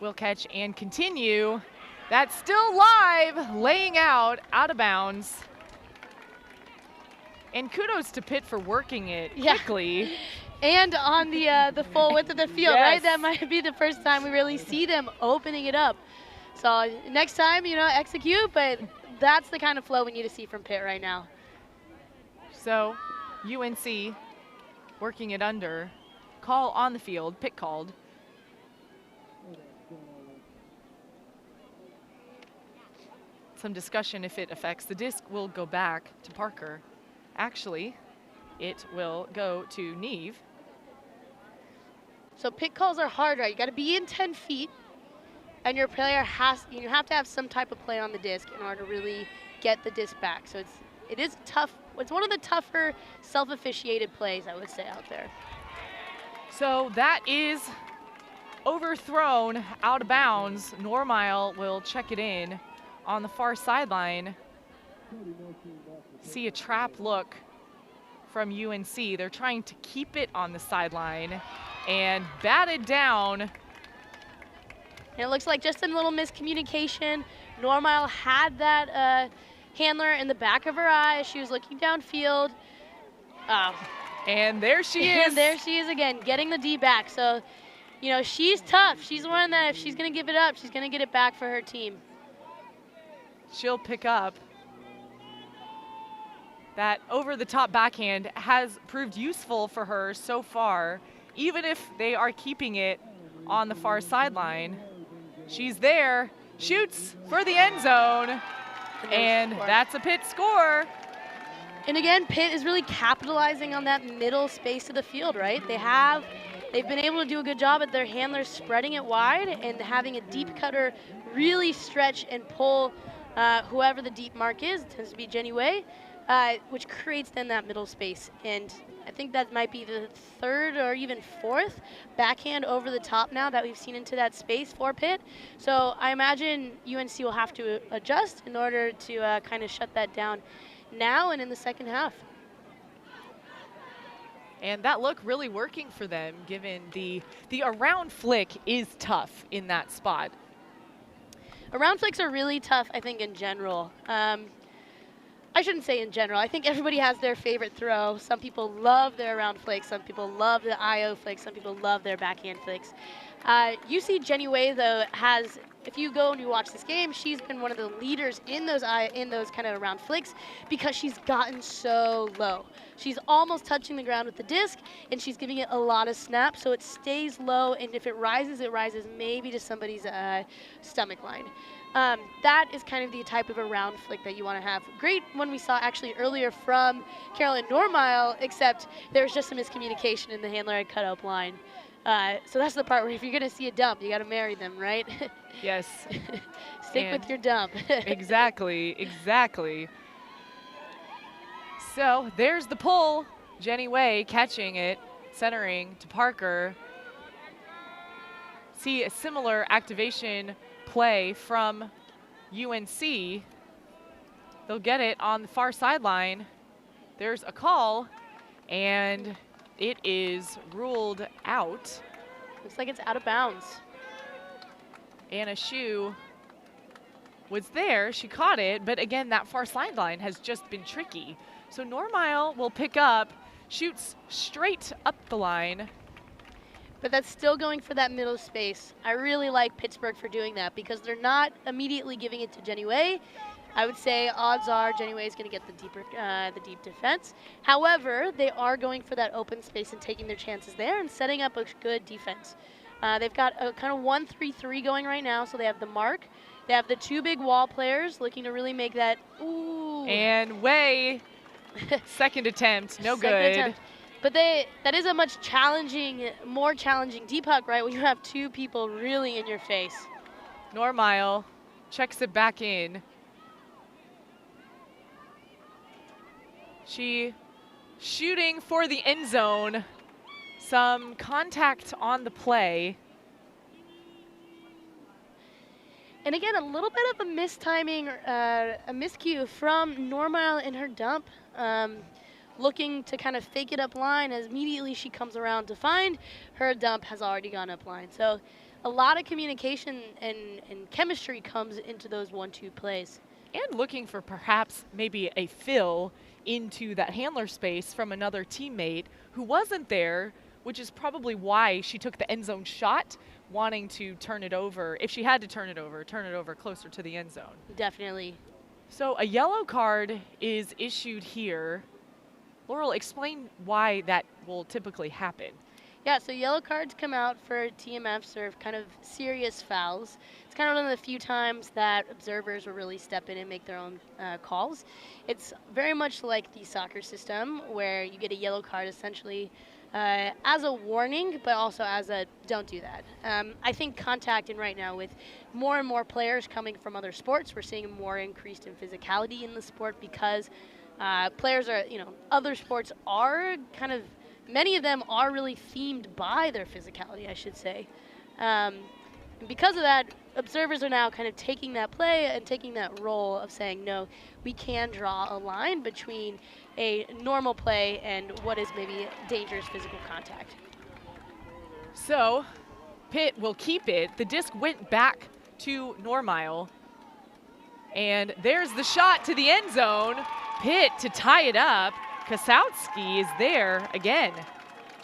will catch and continue. That's still live, laying out of bounds. And kudos to Pitt for working it quickly. And on the full width of the field, right? That might be the first time we really see them opening it up. So next time, execute, but that's the kind of flow we need to see from Pitt right now. So UNC working it under. Call on the field, Pitt called. Some discussion if it affects. The disc will go back to Parker. Actually, it will go to Neve. So Pitt calls are hard, right? You got to be in 10 feet, and your player you have to have some type of play on the disc in order to really get the disc back. So it is tough. It's one of the tougher self-officiated plays, I would say, out there. So that is overthrown out of bounds. Normile will check it in on the far sideline. See a trap look from UNC. They're trying to keep it on the sideline and batted down. And it looks like just a little miscommunication. Normile had that handler in the back of her eye. She was looking downfield. And there she is. And there she is again, getting the D back. So, she's tough. She's the one that if she's going to give it up, she's going to get it back for her team. She'll pick up. That over-the-top backhand has proved useful for her so far, even if they are keeping it on the far sideline. She's there, shoots for the end zone, and that's a Pitt score. And again, Pitt is really capitalizing on that middle space of the field, right? They've been able to do a good job at their handlers spreading it wide and having a deep cutter really stretch and pull whoever the deep mark is. It tends to be Jenny Way, which creates then that middle space. And I think that might be the third or even fourth backhand over the top now that we've seen into that space for Pitt. So I imagine UNC will have to adjust in order to kind of shut that down now and in the second half. And that look really working for them, given the around flick is tough in that spot. Around flicks are really tough, I think, in general. I shouldn't say in general. I think everybody has their favorite throw. Some people love their around flicks. Some people love the IO flicks. Some people love their backhand flicks. You see Jenny Way, though, has, if you go and you watch this game, she's been one of the leaders in those kind of around flicks because she's gotten so low. She's almost touching the ground with the disc, and she's giving it a lot of snaps, so it stays low, and if it rises maybe to somebody's stomach line. That is kind of the type of around flick that you want to have. Great one we saw actually earlier from Carolyn Normile, except there was just some miscommunication in the handler had cut up line. So that's the part where if you're going to see a dump, you got to marry them, right? Yes. Stick with your dump. Exactly. So there's the pull. Jenny Way catching it, centering to Parker. See a similar activation play from UNC. They'll get it on the far sideline. There's a call, and it is ruled out. Looks like it's out of bounds. Anna Shue was there. She caught it, but again, that far sideline has just been tricky. So Normile will pick up, shoots straight up the line. But that's still going for that middle space. I really like Pittsburgh for doing that because they're not immediately giving it to Jenny Way. I would say odds are Jenny Way is going to get the deep defense. However, they are going for that open space and taking their chances there and setting up a good defense. They've got a kind of 1-3-3 going right now, so they have the mark, They have the two big wall players looking to really make that, ooh. And Wei, second attempt, no Second good. attempt. But that is a much more challenging D-puck, right, when you have two people really in your face. Normile checks it back in. She shooting for the end zone. Some contact on the play. And again, a little bit of a mistiming, a miscue from Normile in her dump. Looking to kind of fake it up line as immediately she comes around to find her dump has already gone up line. So a lot of communication and chemistry comes into those 1-2 plays. And looking for perhaps maybe a fill into that handler space from another teammate who wasn't there, which is probably why she took the end zone shot, wanting to turn it over. If she had to turn it over closer to the end zone. Definitely. So a yellow card is issued here. Laurel, explain why that will typically happen. Yeah, so yellow cards come out for TMFs or kind of serious fouls. It's kind of one of the few times that observers will really step in and make their own calls. It's very much like the soccer system where you get a yellow card essentially as a warning, but also as a don't do that. I think contact in right now with more and more players coming from other sports, we're seeing more increased in physicality in the sport because players are, other sports are kind of, many of them are really themed by their physicality, I should say. And because of that, observers are now kind of taking that play and taking that role of saying, no, we can draw a line between a normal play and what is maybe dangerous physical contact. So Pitt will keep it. The disc went back to Normile. And there's the shot to the end zone. Pitt to tie it up. Kasowski is there again.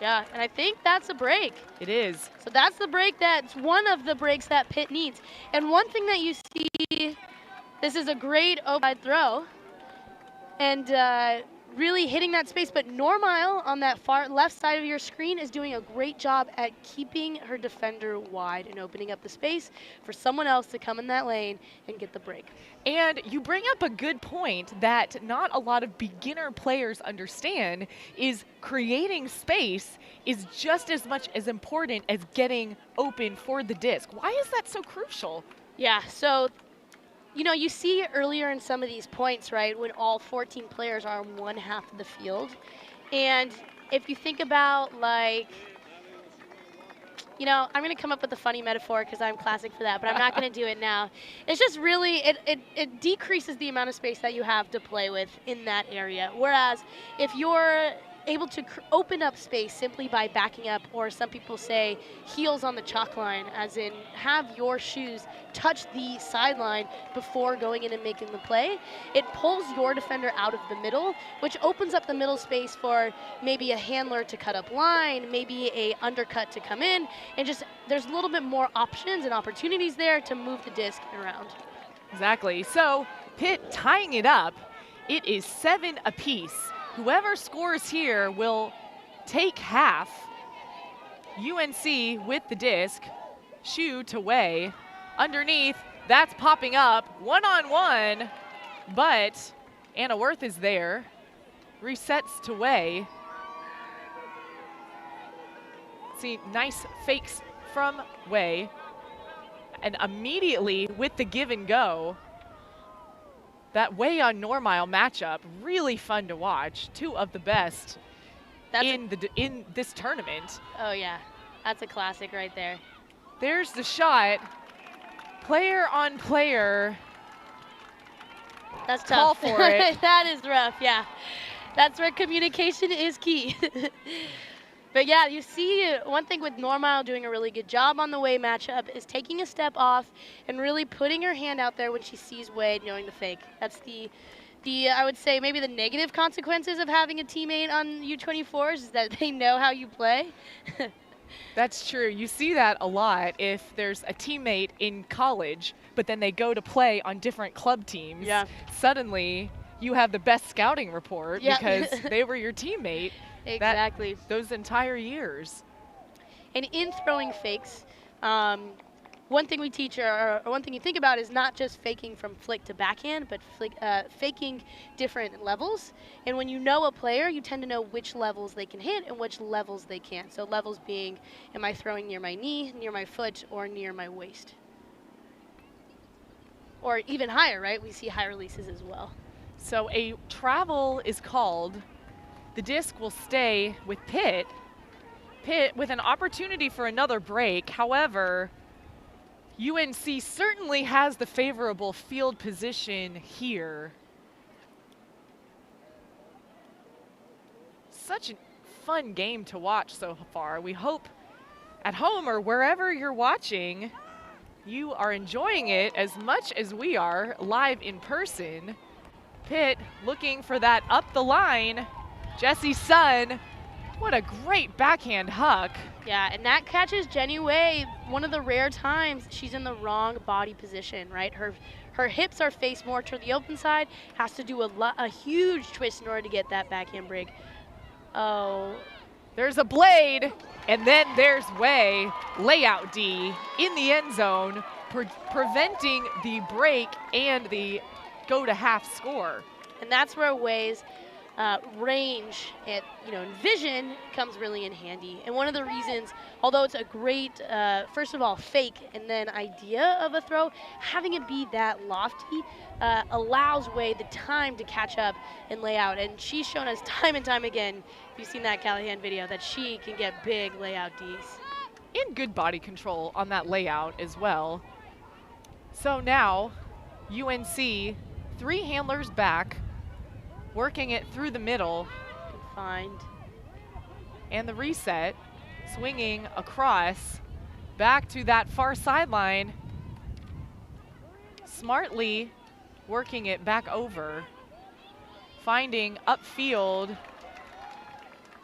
Yeah, and I think that's a break. It is. So that's the break. That's one of the breaks that Pitt needs. And one thing that you see, this is a great open throw. And really hitting that space. But Normile on that far left side of your screen is doing a great job at keeping her defender wide and opening up the space for someone else to come in that lane and get the break. And you bring up a good point that not a lot of beginner players understand is creating space is just as much as important as getting open for the disc. Why is that so crucial? Yeah, so you see earlier in some of these points, right, when all 14 players are on one half of the field. And if you think about, like, I'm going to come up with a funny metaphor because I'm classic for that, but I'm not going to do it now. It's just really, it decreases the amount of space that you have to play with in that area. Whereas if you're able to open up space simply by backing up, or some people say heels on the chalk line, as in have your shoes touch the sideline before going in and making the play. It pulls your defender out of the middle, which opens up the middle space for maybe a handler to cut up line, maybe a undercut to come in, and just there's a little bit more options and opportunities there to move the disc around. Exactly. So Pitt tying it up. It is 7 apiece. Whoever scores here will take half. UNC with the disc. Shu to Wei. Underneath, that's popping up. One-on-one, but Anna Worth is there. Resets to Wei. See, nice fakes from Wei. And immediately with the give and go, that Wei on Normile matchup, really fun to watch. Two of the best in this tournament. Oh yeah, that's a classic right there. There's the shot. Player on player. That's tough. Call for it. That is rough, yeah. That's where communication is key. But yeah, you see one thing with Normile doing a really good job on the Wei matchup is taking a step off and really putting her hand out there when she sees Wei knowing the fake. That's the I would say maybe the negative consequences of having a teammate on U24s is that they know how you play. That's true. You see that a lot if there's a teammate in college, but then they go to play on different club teams. Yeah. Suddenly, you have the best scouting report because they were your teammate. Exactly. Those entire years. And in throwing fakes, one thing we teach, or one thing you think about, is not just faking from flick to backhand, but faking different levels. And when you know a player, you tend to know which levels they can hit and which levels they can't. So levels being, am I throwing near my knee, near my foot, or near my waist? Or even higher, right? We see high releases as well. So a travel is called. The disc will stay with Pitt. Pitt with an opportunity for another break. However, UNC certainly has the favorable field position here. Such a fun game to watch so far. We hope at home or wherever you're watching, you are enjoying it as much as we are live in person. Pitt looking for that up the line. Jessie Sun, what a great backhand huck. Yeah, and that catches Jenny Way one of the rare times she's in the wrong body position, right? Her hips are faced more to the open side, has to do a huge twist in order to get that backhand break. Oh. There's a blade, and then there's Way, layout D in the end zone, preventing the break and the go to half score. And that's where Way's range and vision comes really in handy. And one of the reasons, although it's a great first of all fake and then idea of a throw, having it be that lofty allows Way the time to catch up and lay out. And she's shown us time and time again, if you've seen that Callahan video, that she can get big layout Ds. And good body control on that layout as well. So now UNC, 3 handlers back, working it through the middle. Good find. And the reset, swinging across, back to that far sideline. Smartly working it back over, finding upfield,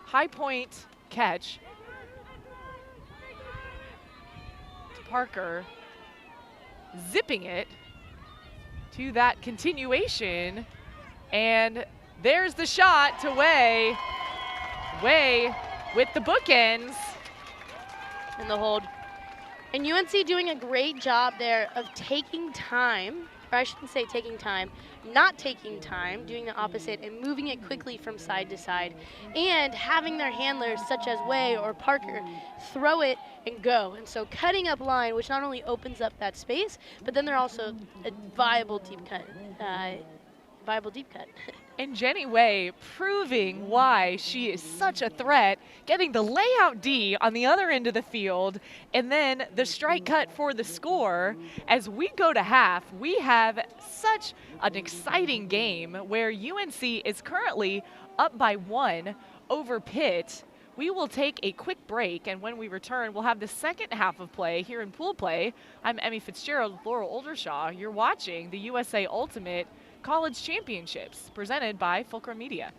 high point catch to Parker, zipping it to that continuation, and there's the shot to Way. Way with the bookends. And the hold. And UNC doing a great job there of taking time, or I shouldn't say taking time, not taking time, doing the opposite and moving it quickly from side to side, and having their handlers such as Way or Parker throw it and go. And so cutting up line, which not only opens up that space, but then they're also a viable deep cut. And Jenny Way proving why she is such a threat, getting the layout D on the other end of the field, and then the strike cut for the score. As we go to half, we have such an exciting game where UNC is currently up by 1 over Pitt. We will take a quick break, and when we return, we'll have the second half of play here in Pool Play. I'm Emmy Fitzgerald with Laurel Oldershaw. You're watching the USA Ultimate College Championships presented by Fulcrum Media.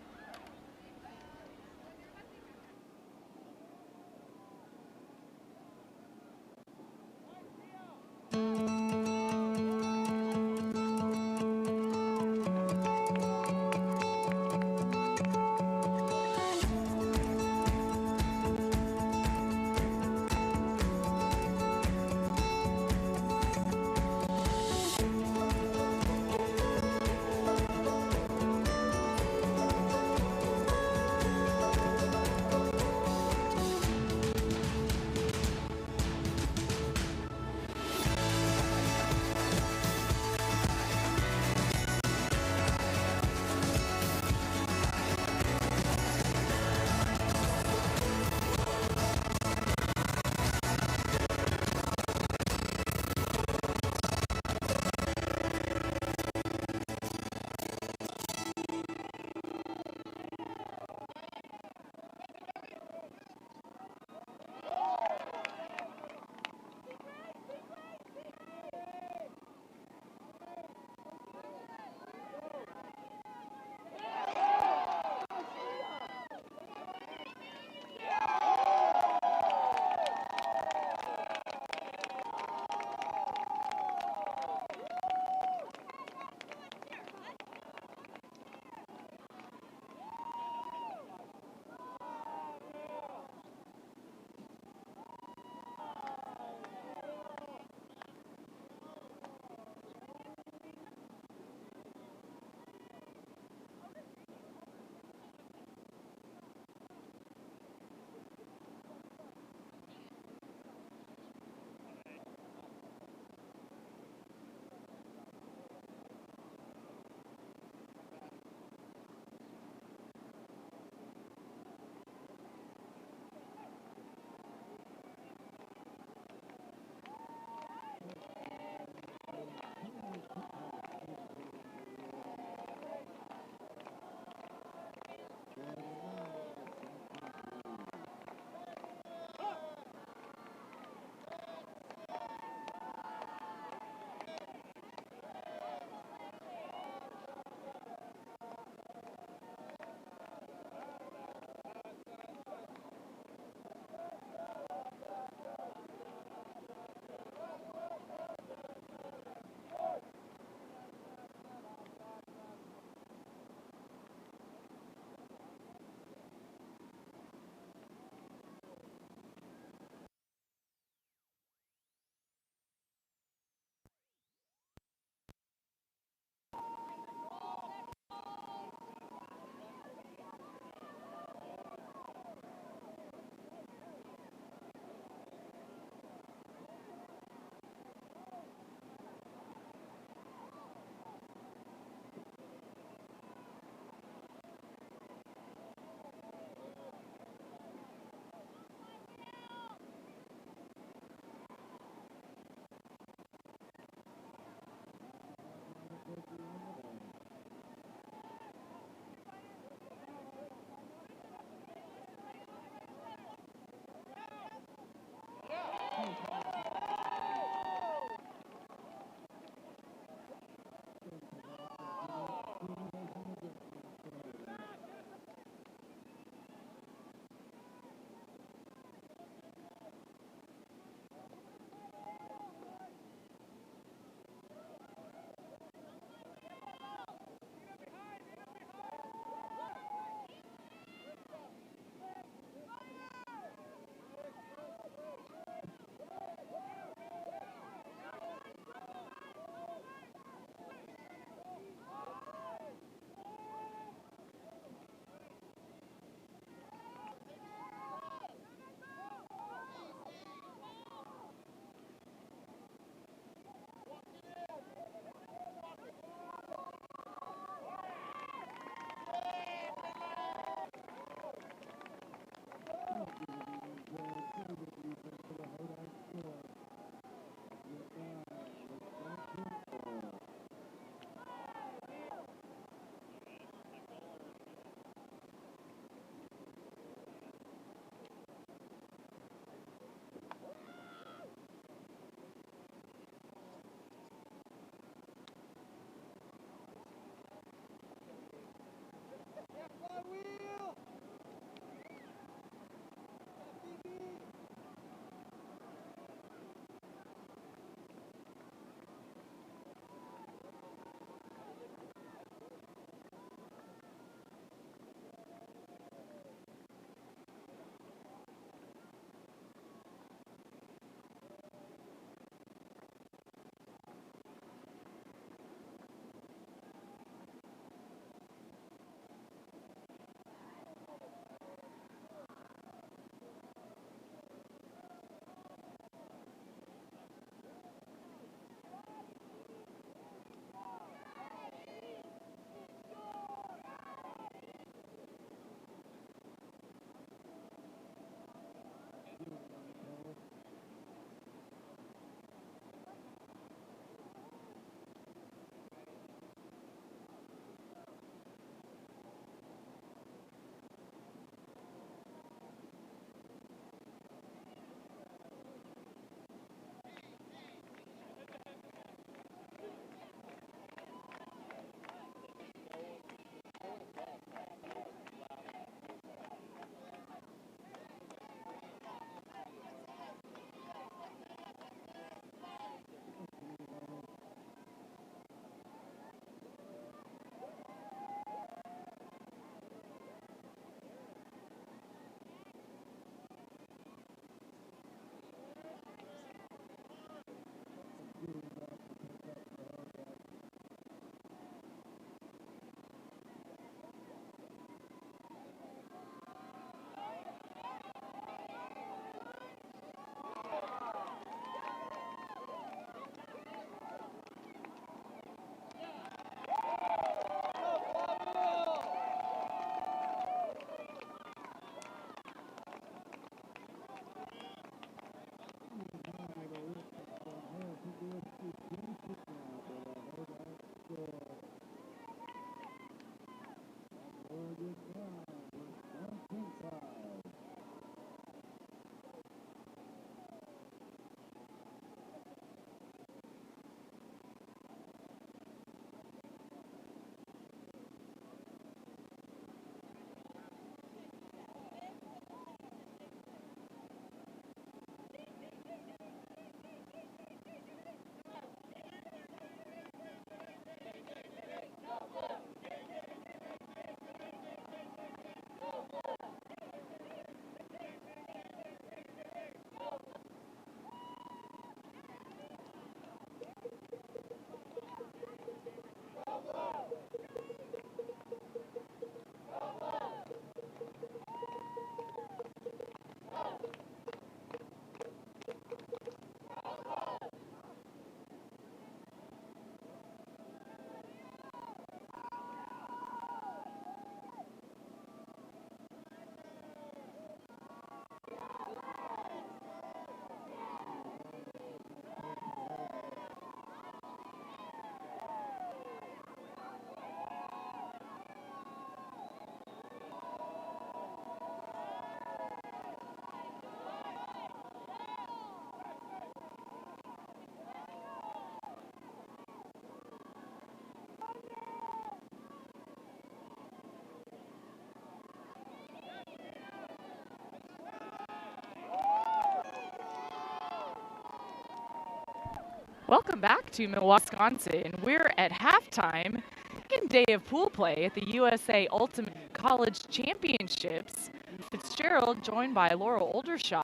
Welcome back to Milwaukee, Wisconsin. We're at halftime, second day of pool play at the USA Ultimate College Championships. Fitzgerald joined by Laurel Oldershaw.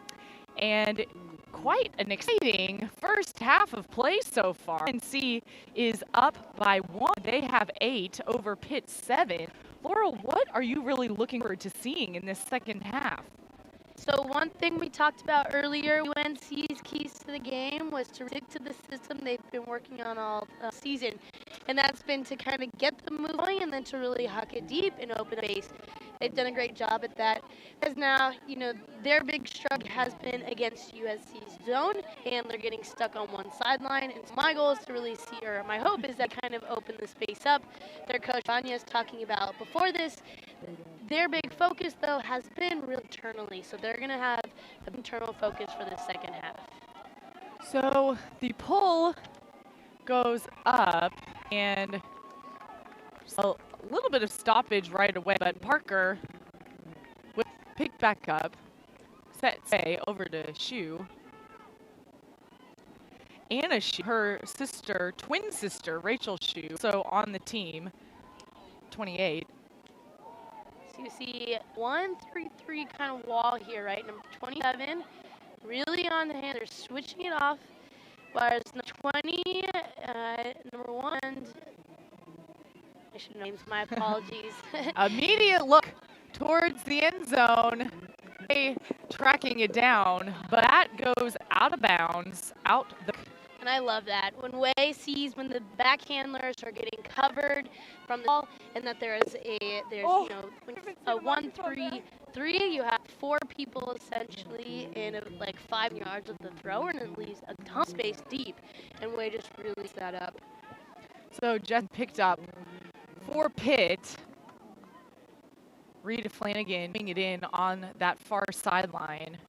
And quite an exciting first half of play so far. UNC is up by 1. They have 8 over Pitt 7. Laurel, what are you really looking forward to seeing in this second half? So one thing we talked about earlier, UNC's keys to the game was to stick to the system they've been working on all season. And that's been to kind of get them moving and then to really huck it deep and open base. They've done a great job at that. As now, you know, their big struggle has been against USC's zone, and they're getting stuck on one sideline. And so my goal is to really see, or my hope is that kind of open the space up. Their coach, Anya, is talking about before this. Their big focus, though, has been real internally. So they're going to have an internal focus for the second half. So the pull goes up, and a little bit of stoppage right away, but Parker will pick back up, set say over to Shu. Anna Shu, her sister, twin sister, Rachel Shu, so on the team, 28. So you see 1-3-3 kind of wall here, right? Number 27, really on the hand. They're switching it off. Whereas number 20, number 1, I should know names, my apologies. Immediate look towards the end zone. Tracking it down, but that goes out of bounds, out the. And I love that. When Way sees when the back handlers are getting covered from the ball, and that there's you know, a 1-3-3, you have 4 people essentially in like 5 yards of the thrower, and it leaves a ton of space deep. And Way just really set that up. So Jeff picked up for Pitt. Rita Flanagan putting it in on that far sideline.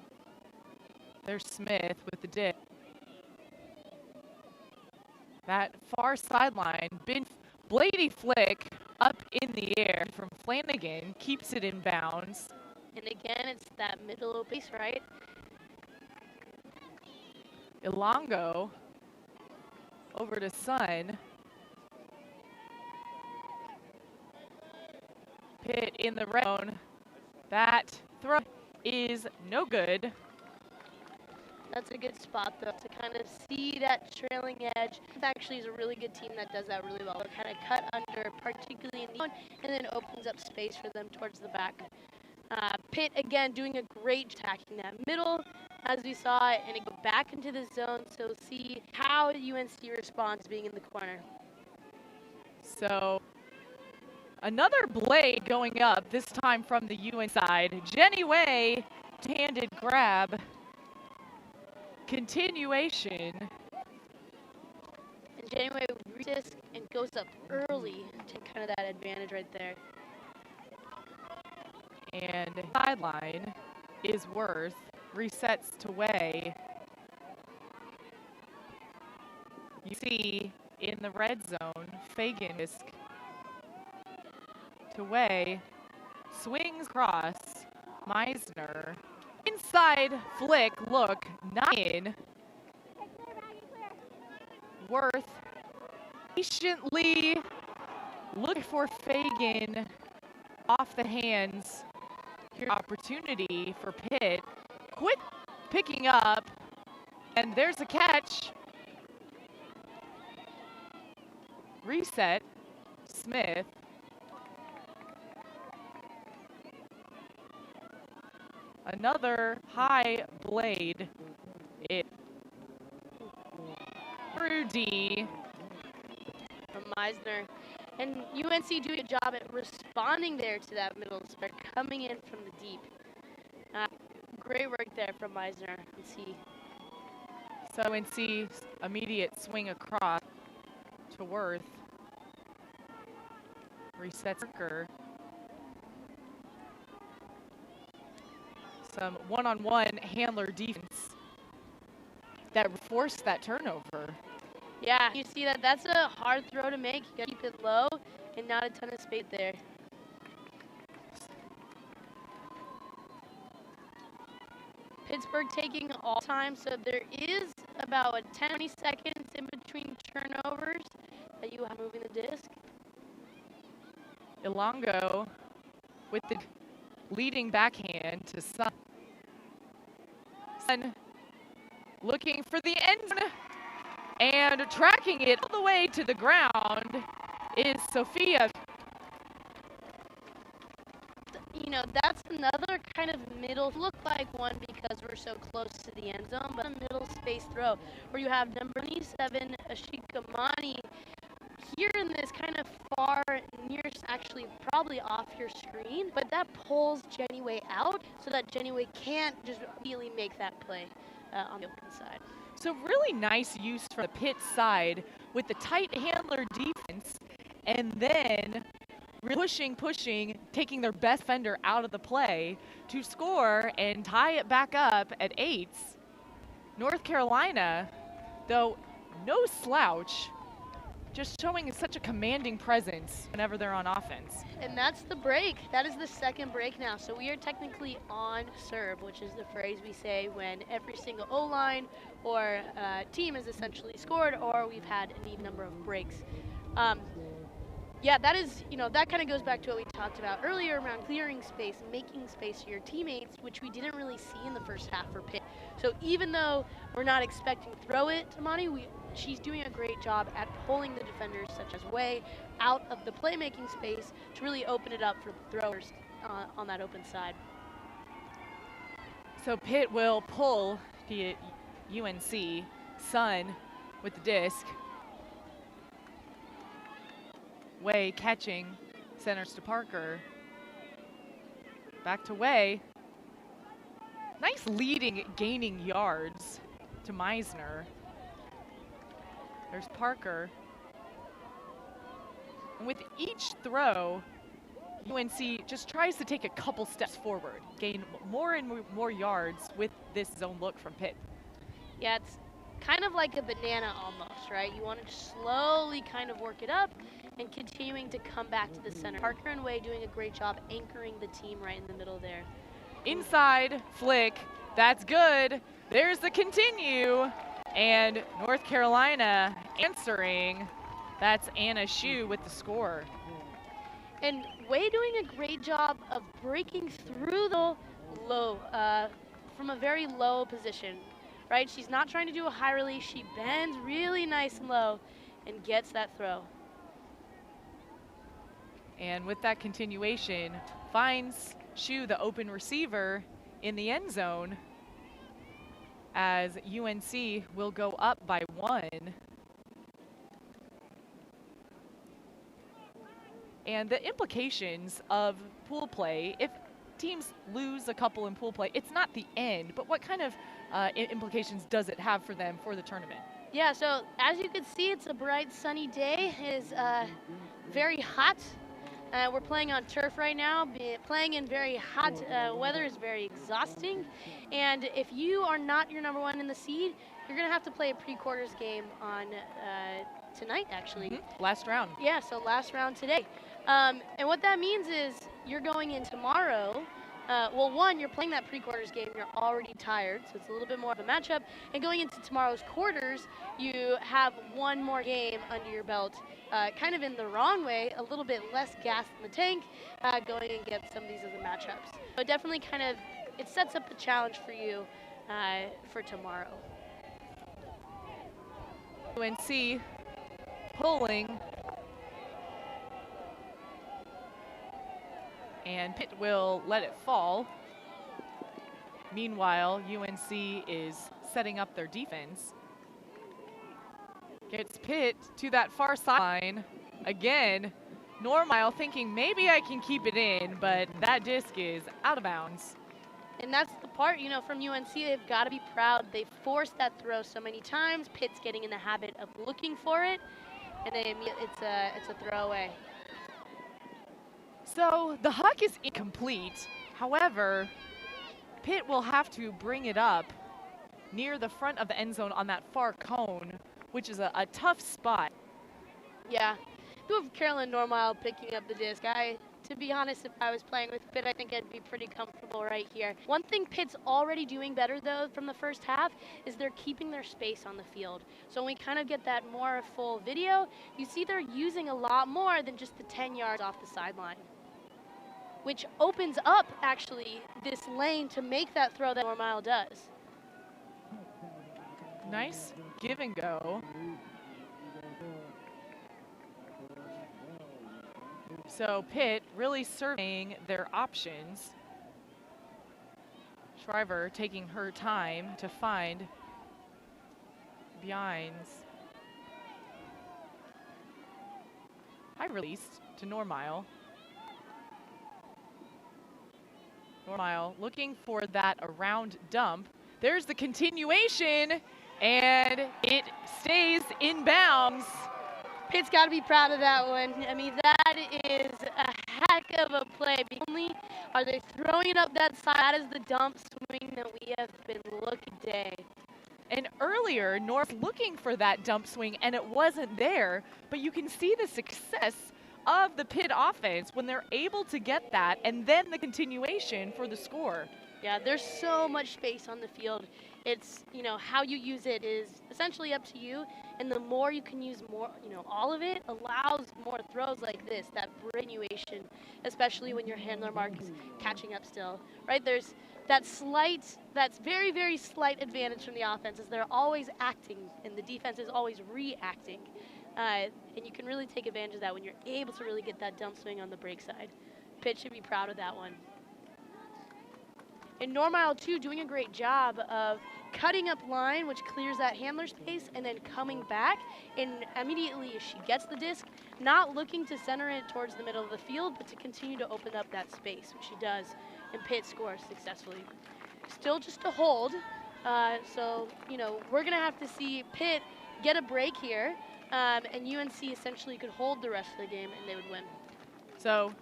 There's Smith with the dip. That far sideline, Blady flick up in the air from Flanagan, keeps it in bounds. And again, it's that middle piece, right? Ilongo over to Sun. Pitt in the red zone. That throw is no good. That's a good spot, though, to kind of see that trailing edge. It actually is a really good team that does that really well. They kind of cut under, particularly in the zone, and then opens up space for them towards the back. Pitt, again, doing a great attacking that middle, as we saw it, and it go back into the zone. So see how UNC responds being in the corner. So another blade going up, this time from the UN side. Jenny Way, handed grab. Continuation. And Jenny Way resists and goes up early to kind of that advantage right there. And sideline is Worth. Resets to Way. You see in the red zone, Fagan is to Way, swings across, Meisner, inside flick, look, not in. Worth patiently look for Fagan off the hands. Here's opportunity for Pitt. Quit picking up, and there's a catch. Reset, Smith. Another high blade. Rudy. From Meisner. And UNC doing a job at responding there to that middle spread, coming in from the deep. Great work there from Meisner. So UNC immediate swing across to Worth. Resets Parker. Some one-on-one handler defense that forced that turnover. Yeah, you see that. That's a hard throw to make. You gotta keep it low and not a ton of space there. Pittsburgh taking all time, so there is about 10-20 seconds in between between turnovers that you have moving the disc. Ilongo with the leading backhand to Sun. Sun looking for the end zone and tracking it all the way to the ground is Sophia. You know, that's another kind of middle, look like one because we're so close to the end zone, but a middle space throw where you have number 27, Ashikamani, here in this kind of far nearest, actually probably off your screen, but that pulls Jenny Way out so that Jenny Way can't just really make that play on the open side. So really nice use from the Pitt side with the tight handler defense, and then pushing, taking their best defender out of the play to score and tie it back up at 8. North Carolina, though no slouch, just showing such a commanding presence whenever they're on offense. And that's the break. That is the second break now. So we are technically on serve, which is the phrase we say when every single O-line or team has essentially scored or we've had an even number of breaks. Yeah, that is, you know, that kind of goes back to what we talked about earlier around clearing space, making space for your teammates, which we didn't really see in the first half for Pitt. So even though we're not expecting to throw it to Mani, she's doing a great job at pulling the defenders, such as Way, out of the playmaking space to really open it up for the throwers on that open side. So Pitt will pull the UNC. Sun with the disc. Way catching, centers to Parker. Back to Way. Nice leading, gaining yards to Meisner. There's Parker. And with each throw, UNC just tries to take a couple steps forward, gain more and more yards with this zone look from Pitt. Yeah, it's kind of like a banana almost, right? You want to slowly kind of work it up and continuing to come back to the center. Parker and Way doing a great job anchoring the team right in the middle there. Inside flick, that's good. There's the continue. And North Carolina answering. That's Anna Shue with the score. And Way doing a great job of breaking through the low, from a very low position, right? She's not trying to do a high release. She bends really nice and low and gets that throw. And with that continuation, finds Shue, the open receiver, in the end zone as UNC will go up by 1. And the implications of pool play, if teams lose a couple in pool play, it's not the end, but what kind of implications does it have for them for the tournament? Yeah, so as you can see, it's a bright sunny day. It is very hot. We're playing on turf right now. Playing in very hot weather is very exhausting. And if you are not your number 1 in the seed, you're going to have to play a pre-quarters game on tonight, actually. Last round. Yeah, so last round today. And what that means is you're going in tomorrow. Well, one, you're playing that pre-quarters game. You're already tired, so it's a little bit more of a matchup. And going into tomorrow's quarters, you have one more game under your belt, kind of in the wrong way, a little bit less gas in the tank, going against some of these other matchups. So it definitely kind of, it sets up the challenge for you for tomorrow. UNC pulling. And Pitt will let it fall. Meanwhile, UNC is setting up their defense. Gets Pitt to that far sideline. Again, Normile thinking maybe I can keep it in, but that disc is out of bounds. And that's the part, you know, from UNC, they've got to be proud. They forced that throw so many times. Pitt's getting in the habit of looking for it, and it's a throwaway. So the huck is incomplete. However, Pitt will have to bring it up near the front of the end zone on that far cone, which is a tough spot. Yeah. You have Carolyn Normile picking up the disc. I To be honest, if I was playing with Pitt, I think I'd be pretty comfortable right here. One thing Pitt's already doing better, though, from the first half is they're keeping their space on the field. So when we kind of get that more full video, you see they're using a lot more than just the 10 yards off the sideline, which opens up, actually, this lane to make that throw that Normile does. Nice give and go. So Pitt really surveying their options. Shriver taking her time to find behinds. High release to Normile. Normile looking for that around dump. There's the continuation, and it stays in bounds. Pitt's got to be proud of that one. I mean, that is a heck of a play. Only are they throwing it up that side. That is the dump swing that we have been looking today. And earlier, North looking for that dump swing, and it wasn't there. But you can see the success of the Pitt offense when they're able to get that, and then the continuation for the score. Yeah, there's so much space on the field. It's, how you use it is essentially up to you. And the more you can use more, all of it allows more throws like this, that continuation, especially when your handler mark is catching up still, right? There's that's very, very slight advantage from the offense is they're always acting and the defense is always reacting. And you can really take advantage of that when you're able to really get that dump swing on the break side. Pitt should be proud of that one. And Normile, too, doing a great job of cutting up line, which clears that handler space, and then coming back. And immediately she gets the disc, not looking to center it towards the middle of the field, but to continue to open up that space, which she does, and Pitt scores successfully. Still just a hold. So, we're going to have to see Pitt get a break here, and UNC essentially could hold the rest of the game, and they would win. So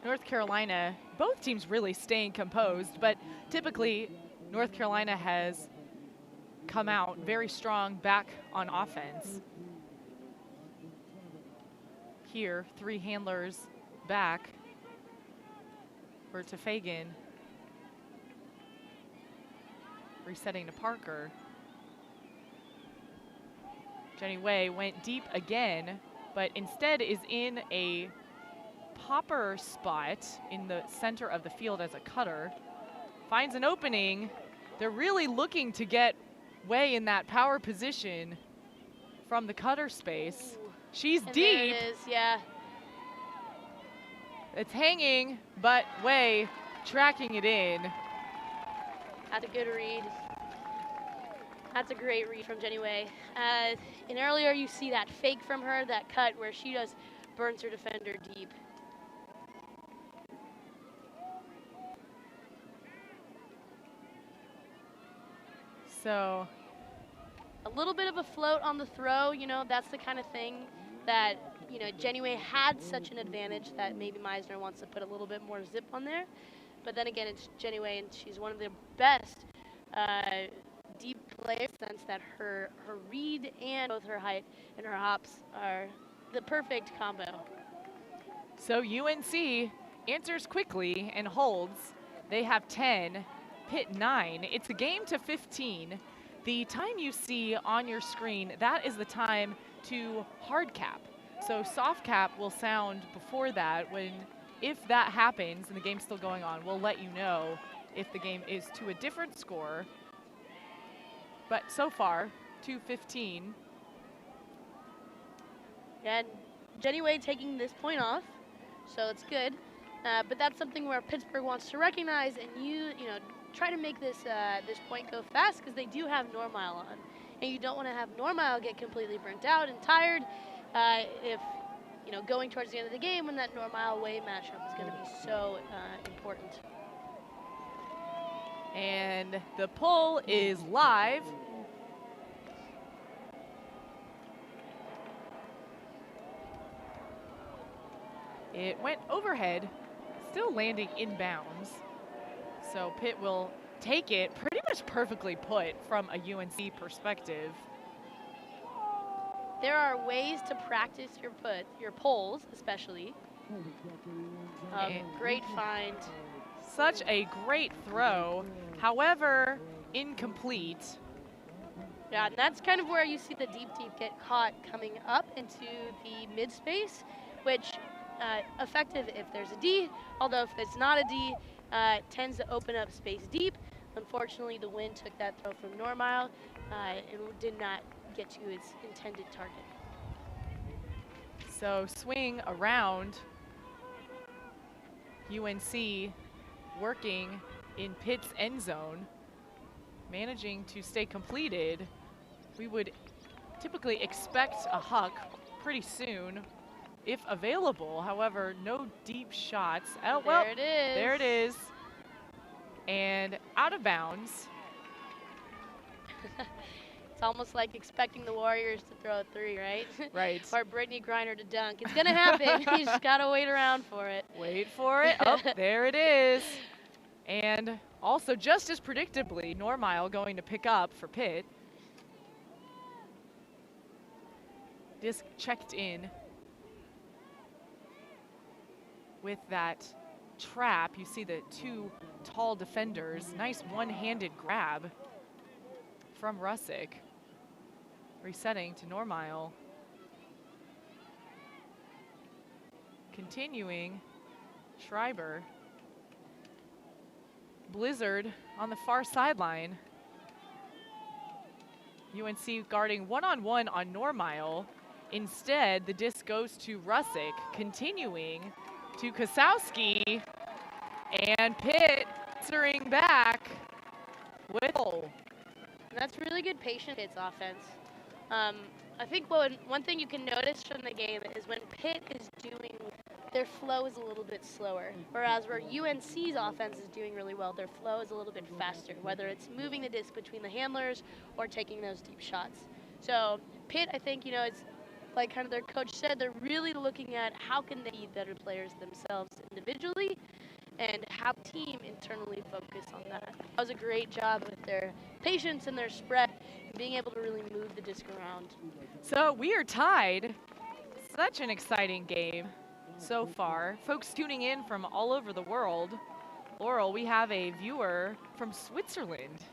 North Carolina, both teams really staying composed, but typically North Carolina has come out very strong back on offense. Here, 3 handlers back for Tefagan. Resetting to Parker. Jenny Way went deep again, but instead is in a popper spot in the center of the field as a cutter. Finds an opening. They're really looking to get Way in that power position from the cutter space. Ooh. She's And deep. there it is, yeah. It's hanging, but Way tracking it in. That's a good read. That's a great read from Jenny Way. And earlier you see that fake from her, that cut where she just burns her defender deep. So a little bit of a float on the throw, that's the kind of thing that, Jenny Way had such an advantage that maybe Meisner wants to put a little bit more zip on there. But then again, it's Jenny Way, and she's one of the best deep players, since that her read and both her height and her hops are the perfect combo. So UNC answers quickly and holds. They have 10, Pitt 9. It's a game to 15. The time you see on your screen, that is the time to hard cap. So soft cap will sound before that. If that happens and the game's still going on, we'll let you know if the game is to a different score. But so far, 2-15. And Jenny Way taking this point off, so it's good. But that's something where Pittsburgh wants to recognize and try to make this this point go fast, because they do have Normile on. And you don't want to have Normile get completely burnt out and tired if, going towards the end of the game when that Normile Way matchup is going to be so important. And the pull is live. It went overhead, still landing inbounds. So Pitt will take it, pretty much perfectly put from a UNC perspective. There are ways to practice your pulls, especially. Great find. Such a great throw, however, incomplete. Yeah, and that's kind of where you see the deep get caught coming up into the mid space, which effective if there's a D, although if it's not a D, tends to open up space deep. Unfortunately, the wind took that throw from Normile and did not get to its intended target. So swing around. UNC working in Pitt's end zone, managing to stay completed. We would typically expect a huck pretty soon if available. However, no deep shots. Oh, well, there it is. There it is. And out of bounds. It's almost like expecting the Warriors to throw a 3, right? Right. Or Brittany Griner to dunk. It's going to happen. You just got to wait around for it. Wait for it. Oh, there it is. And also, just as predictably, Normile going to pick up for Pitt. Disc checked in with that trap. You see the two tall defenders. Nice one-handed grab from Russick. Resetting to Normile. Continuing, Schreiber. Blizzard on the far sideline. UNC guarding one-on-one on Normile. Instead, the disc goes to Russick, continuing to Kosowski, and Pitt answering back with goal. That's really good patient Pitt's offense. I think one thing you can notice from the game is when Pitt is doing, their flow is a little bit slower. Whereas where UNC's offense is doing really well, their flow is a little bit faster, whether it's moving the disc between the handlers or taking those deep shots. So Pitt, I think, it's like kind of their coach said, they're really looking at how can they be better players themselves individually and have team internally focus on that. That was a great job with their patience and their spread and being able to really move the disc around. So we are tied. Such an exciting game so far. Folks tuning in from all over the world. Laurel, we have a viewer from Switzerland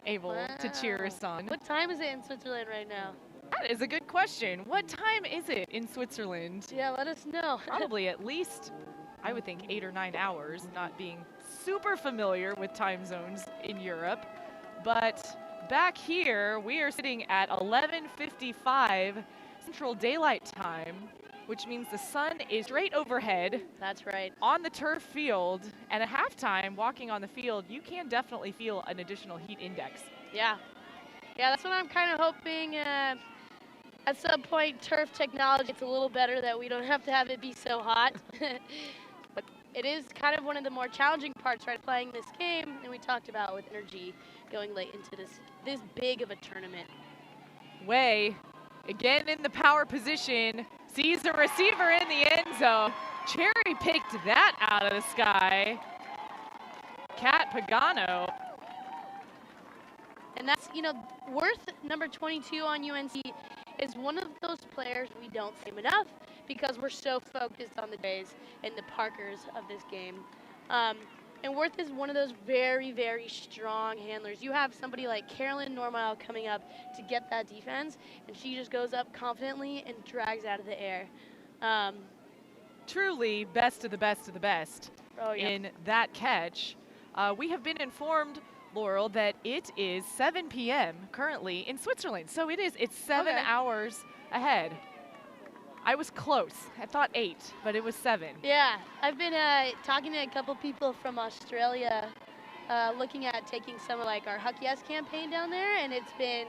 able to cheer us on. What time is it in Switzerland right now? That is a good question. What time is it in Switzerland? Yeah, let us know. Probably at least, I would think, 8 or 9 hours, not being super familiar with time zones in Europe. But back here, we are sitting at 11:55 Central Daylight Time, which means the sun is straight overhead. That's right. On the turf field, and at halftime, walking on the field, you can definitely feel an additional heat index. Yeah. Yeah, that's what I'm kind of hoping. At some point, turf technology gets a little better that we don't have to have it be so hot. But it is kind of one of the more challenging parts, right, playing this game, and we talked about with energy going late into this big of a tournament. Way, again in the power position, sees the receiver in the end zone. Cherry picked that out of the sky. Kat Pagano. And that's, Worth, number 22 on UNC, is one of those players we don't see him enough because we're so focused on the Jays and the Parkers of this game. And Worth is one of those very, very strong handlers. You have somebody like Carolyn Normile coming up to get that defense, and she just goes up confidently and drags out of the air. Truly best of the best of the best in that catch. We have been informed, Laurel, that it is 7 p.m. currently in Switzerland. So it's 7 hours ahead. I was close. I thought 8, but it was 7. Yeah, I've been talking to a couple people from Australia, looking at taking some of our Huck Yes campaign down there, and it's been,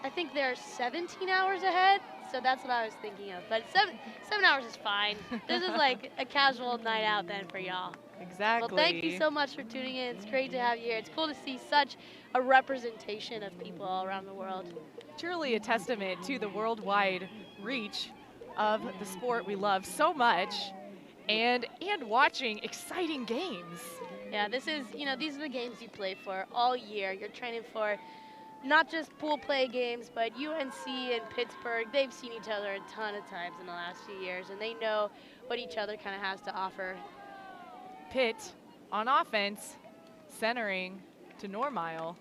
I think they're 17 hours ahead. So that's what I was thinking of. But 7 hours is fine. This is like a casual night out then for y'all. Exactly. Well, thank you so much for tuning in. It's great to have you here. It's cool to see such a representation of people all around the world. Truly a testament to the worldwide reach of the sport we love so much, and watching exciting games. Yeah, this is, these are the games you play for all year. You're training for not just pool play games, but UNC and Pittsburgh, they've seen each other a ton of times in the last few years, and they know what each other kind of has to offer. Pitt on offense, centering to Normile.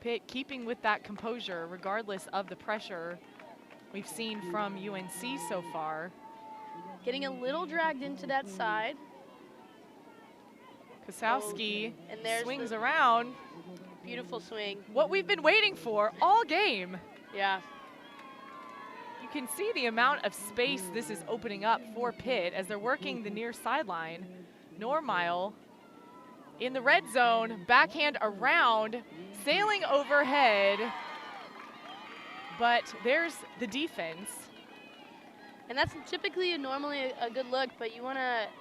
Pitt keeping with that composure regardless of the pressure we've seen from UNC so far. Getting a little dragged into that side. Kosowski and swings around. Beautiful swing. What we've been waiting for all game. Yeah. You can see the amount of space this is opening up for Pitt as they're working the near sideline. Normile in the red zone, backhand around, sailing overhead. But there's the defense. And that's typically normally a good look, but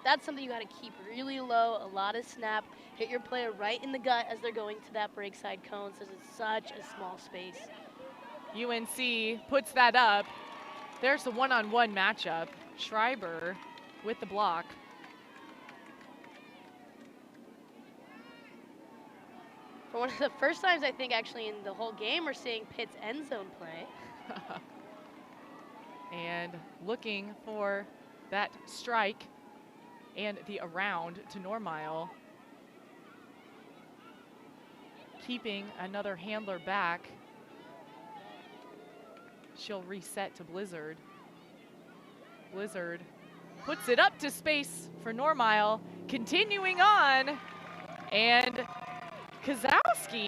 that's something you gotta keep really low, a lot of snap, hit your player right in the gut as they're going to that break side cone, since it's such a small space. UNC puts that up. There's the one-on-one matchup. Schreiber with the block. For one of the first times, I think, actually, in the whole game, we're seeing Pitt's end zone play. And looking for that strike and the around to Normile. Keeping another handler back. She'll reset to Blizzard. Blizzard puts it up to space for Normile. Continuing on. And Kosowski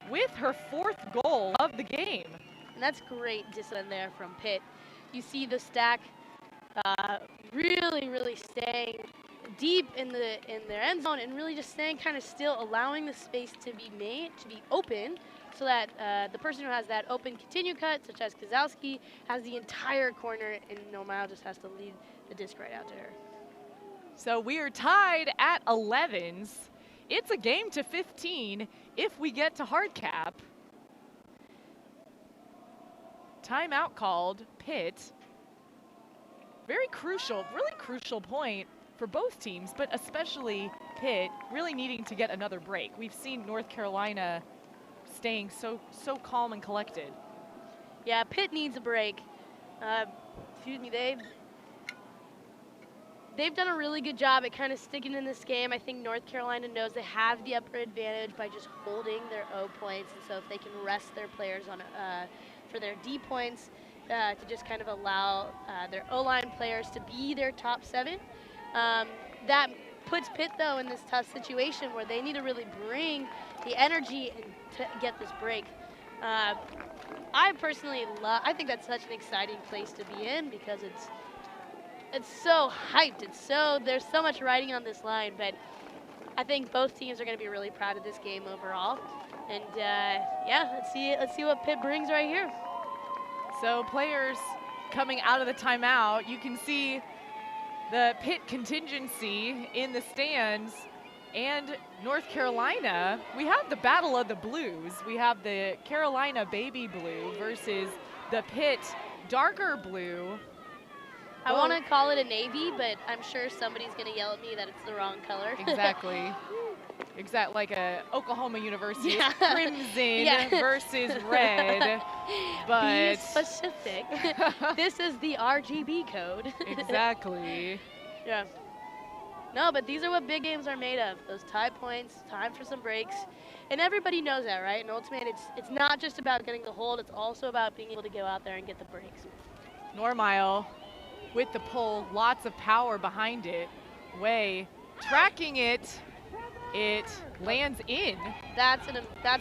with her 4th goal of the game. And that's great discipline there from Pitt. You see the stack really staying deep in their end zone and really just staying kind of still, allowing the space to be open, so that the person who has that open continue cut, such as Kosowski, has the entire corner, and Normile just has to lead the disc right out to her. So we are tied at 11s. It's a game to 15 if we get to hard cap. Timeout called, Pitt. Very crucial, really crucial point for both teams, but especially Pitt really needing to get another break. We've seen North Carolina staying so calm and collected. Yeah, Pitt needs a break. Excuse me, they've done a really good job at kind of sticking in this game. I think North Carolina knows they have the upper advantage by just holding their O points, and so if they can rest their players on for their D points, to just kind of allow their O-line players to be their top 7. That puts Pitt, though, in this tough situation where they need to really bring the energy and to get this break. I personally I think that's such an exciting place to be in, because it's so hyped. There's so much riding on this line, but I think both teams are going to be really proud of this game overall. And yeah, let's see what Pitt brings right here. So players coming out of the timeout, you can see the Pitt contingency in the stands, and North Carolina. We have the battle of the blues. We have the Carolina baby blue versus the Pitt darker blue. I want to call it a navy, but I'm sure somebody's going to yell at me that it's the wrong color. Exactly. Like a Oklahoma University crimson versus red. But be specific. This is the RGB code. Exactly. Yeah. No, but these are what big games are made of. Those tie points, time for some breaks. And everybody knows that, right? And ultimately, it's not just about getting the hold. It's also about being able to go out there and get the breaks. Normile with the pull, lots of power behind it. Way tracking it. It lands in. That's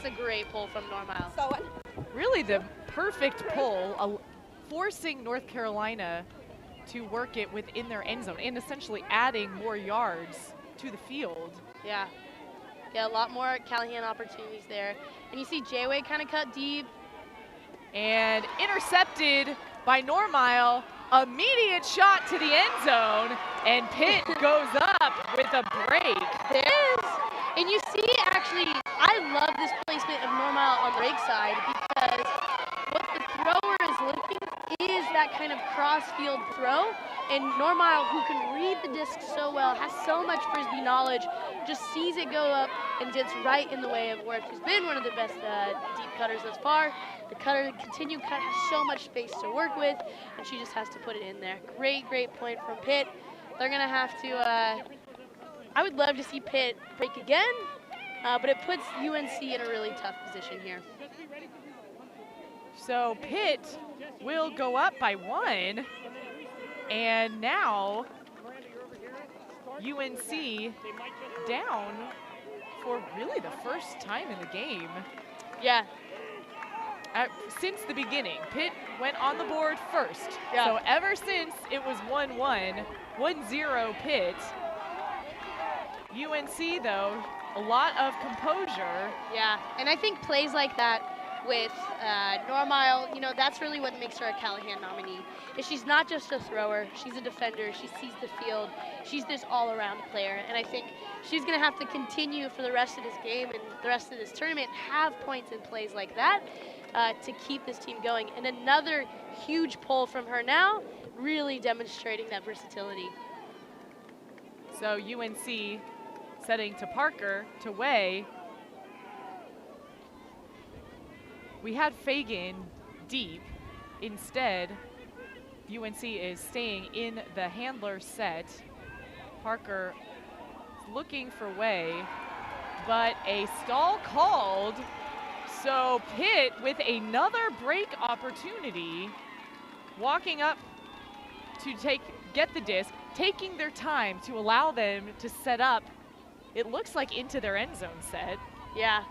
a great pull from Normile. Really the perfect pull, forcing North Carolina to work it within their end zone and essentially adding more yards to the field. Yeah, a lot more Callahan opportunities there. And you see J-Way kind of cut deep. And intercepted by Normile. Immediate shot to the end zone, and Pitt goes up with a break. There it is. And you see, actually, I love this placement of Normile on the break side, because what the thrower is looking is that kind of cross-field throw. And Normile, who can read the disc so well, has so much Frisbee knowledge, just sees it go up and gets right in the way of Worth, who's been one of the best deep cutters thus far. The continued cut has so much space to work with, and she just has to put it in there. Great, great point from Pitt. They're going to have to, I would love to see Pitt break again, but it puts UNC in a really tough position here. So Pitt will go up by 1. And now UNC down for really the first time in the game. Yeah. Since the beginning, Pitt went on the board first. Yeah. So ever since it was 1-1, 1-0 Pitt. UNC though, a lot of composure. Yeah, and I think plays like that with Normile, you know, that's really what makes her a Callahan nominee. Is she's not just a thrower, she's a defender, she sees the field, she's this all-around player, and I think she's going to have to continue for the rest of this game and the rest of this tournament, have points in plays like that to keep this team going. And another huge pull from her now, really demonstrating that versatility. So UNC setting to Parker, to Way. We had Fagan deep. Instead, UNC is staying in the handler set. Parker looking for Way, but a stall called. So Pitt with another break opportunity, walking up to get the disc, taking their time to allow them to set up, it looks like into their end zone set. Yeah.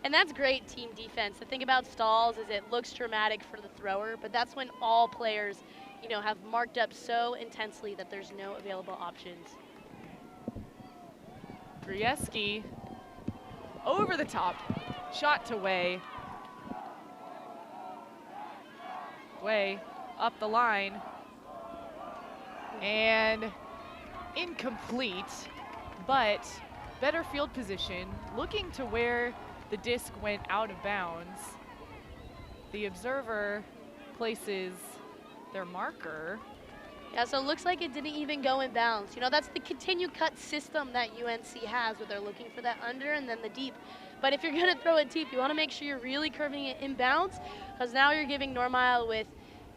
And that's great team defense. The thing about stalls is it looks dramatic for the thrower, but that's when all players, you know, have marked up so intensely that there's no available options. Grieski over the top, shot to Way. Way up the line, and incomplete, but better field position, looking to where the disc went out of bounds. The observer places their marker. Yeah, so it looks like it didn't even go in bounds. You know, that's the continue cut system that UNC has, where they're looking for that under and then the deep. But if you're gonna throw it deep, you wanna make sure you're really curving it in bounds, because now you're giving Normile with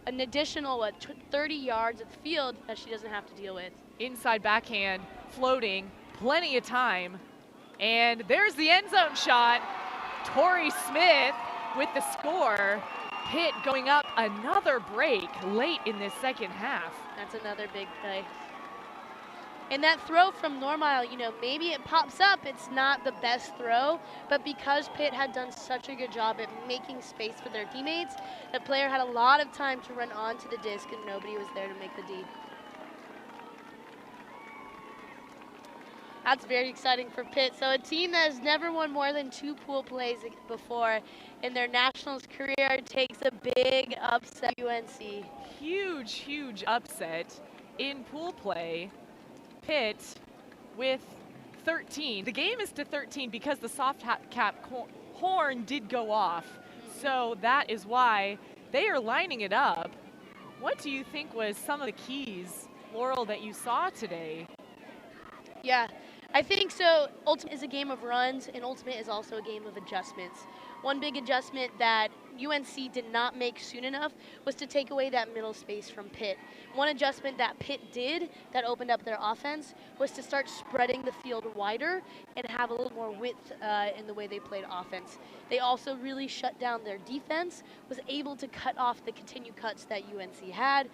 an additional, 30 yards of the field that she doesn't have to deal with. Inside backhand, floating, plenty of time. And there's the end zone shot. Tori Smith with the score. Pitt going up another break late in this second half. That's another big play. And that throw from Normile, you know, maybe it pops up, it's not the best throw, but because Pitt had done such a good job at making space for their teammates, the player had a lot of time to run onto the disc and nobody was there to make the deep. That's very exciting for Pitt. So a team that has never won more than 2 pool plays before in their nationals career takes a big upset UNC. Huge, huge upset in pool play. Pitt with 13. The game is to 13 because the soft cap horn did go off. So that is why they are lining it up. What do you think was some of the keys, Laurel, that you saw today? Yeah, I think so. Ultimate is a game of runs, and Ultimate is also a game of adjustments. One big adjustment that UNC did not make soon enough was to take away that middle space from Pitt. One adjustment that Pitt did that opened up their offense was to start spreading the field wider and have a little more width in the way they played offense. They also really shut down their defense, was able to cut off the continued cuts that UNC had.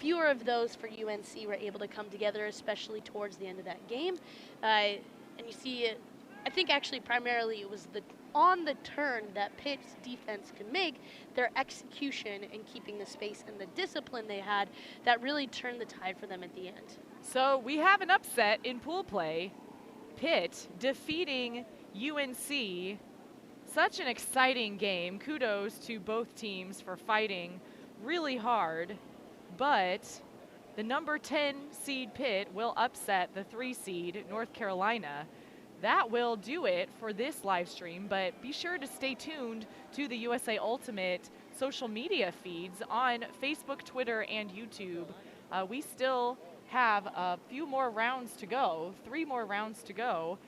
Fewer of those for UNC were able to come together, especially towards the end of that game. And you see, I think actually primarily it was on the turn that Pitt's defense could make, their execution and keeping the space and the discipline they had that really turned the tide for them at the end. So we have an upset in pool play. Pitt defeating UNC. Such an exciting game. Kudos to both teams for fighting really hard. But the number 10 seed Pitt will upset the 3 seed North Carolina. That will do it for this live stream, but be sure to stay tuned to the USA Ultimate social media feeds on Facebook, Twitter, and YouTube We still have a few more rounds to go, 3 more rounds to go.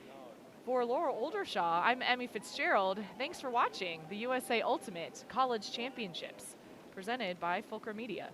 For Laura Oldershaw, I'm Emmy Fitzgerald. Thanks for watching the USA Ultimate College Championships, presented by Fulcrum Media.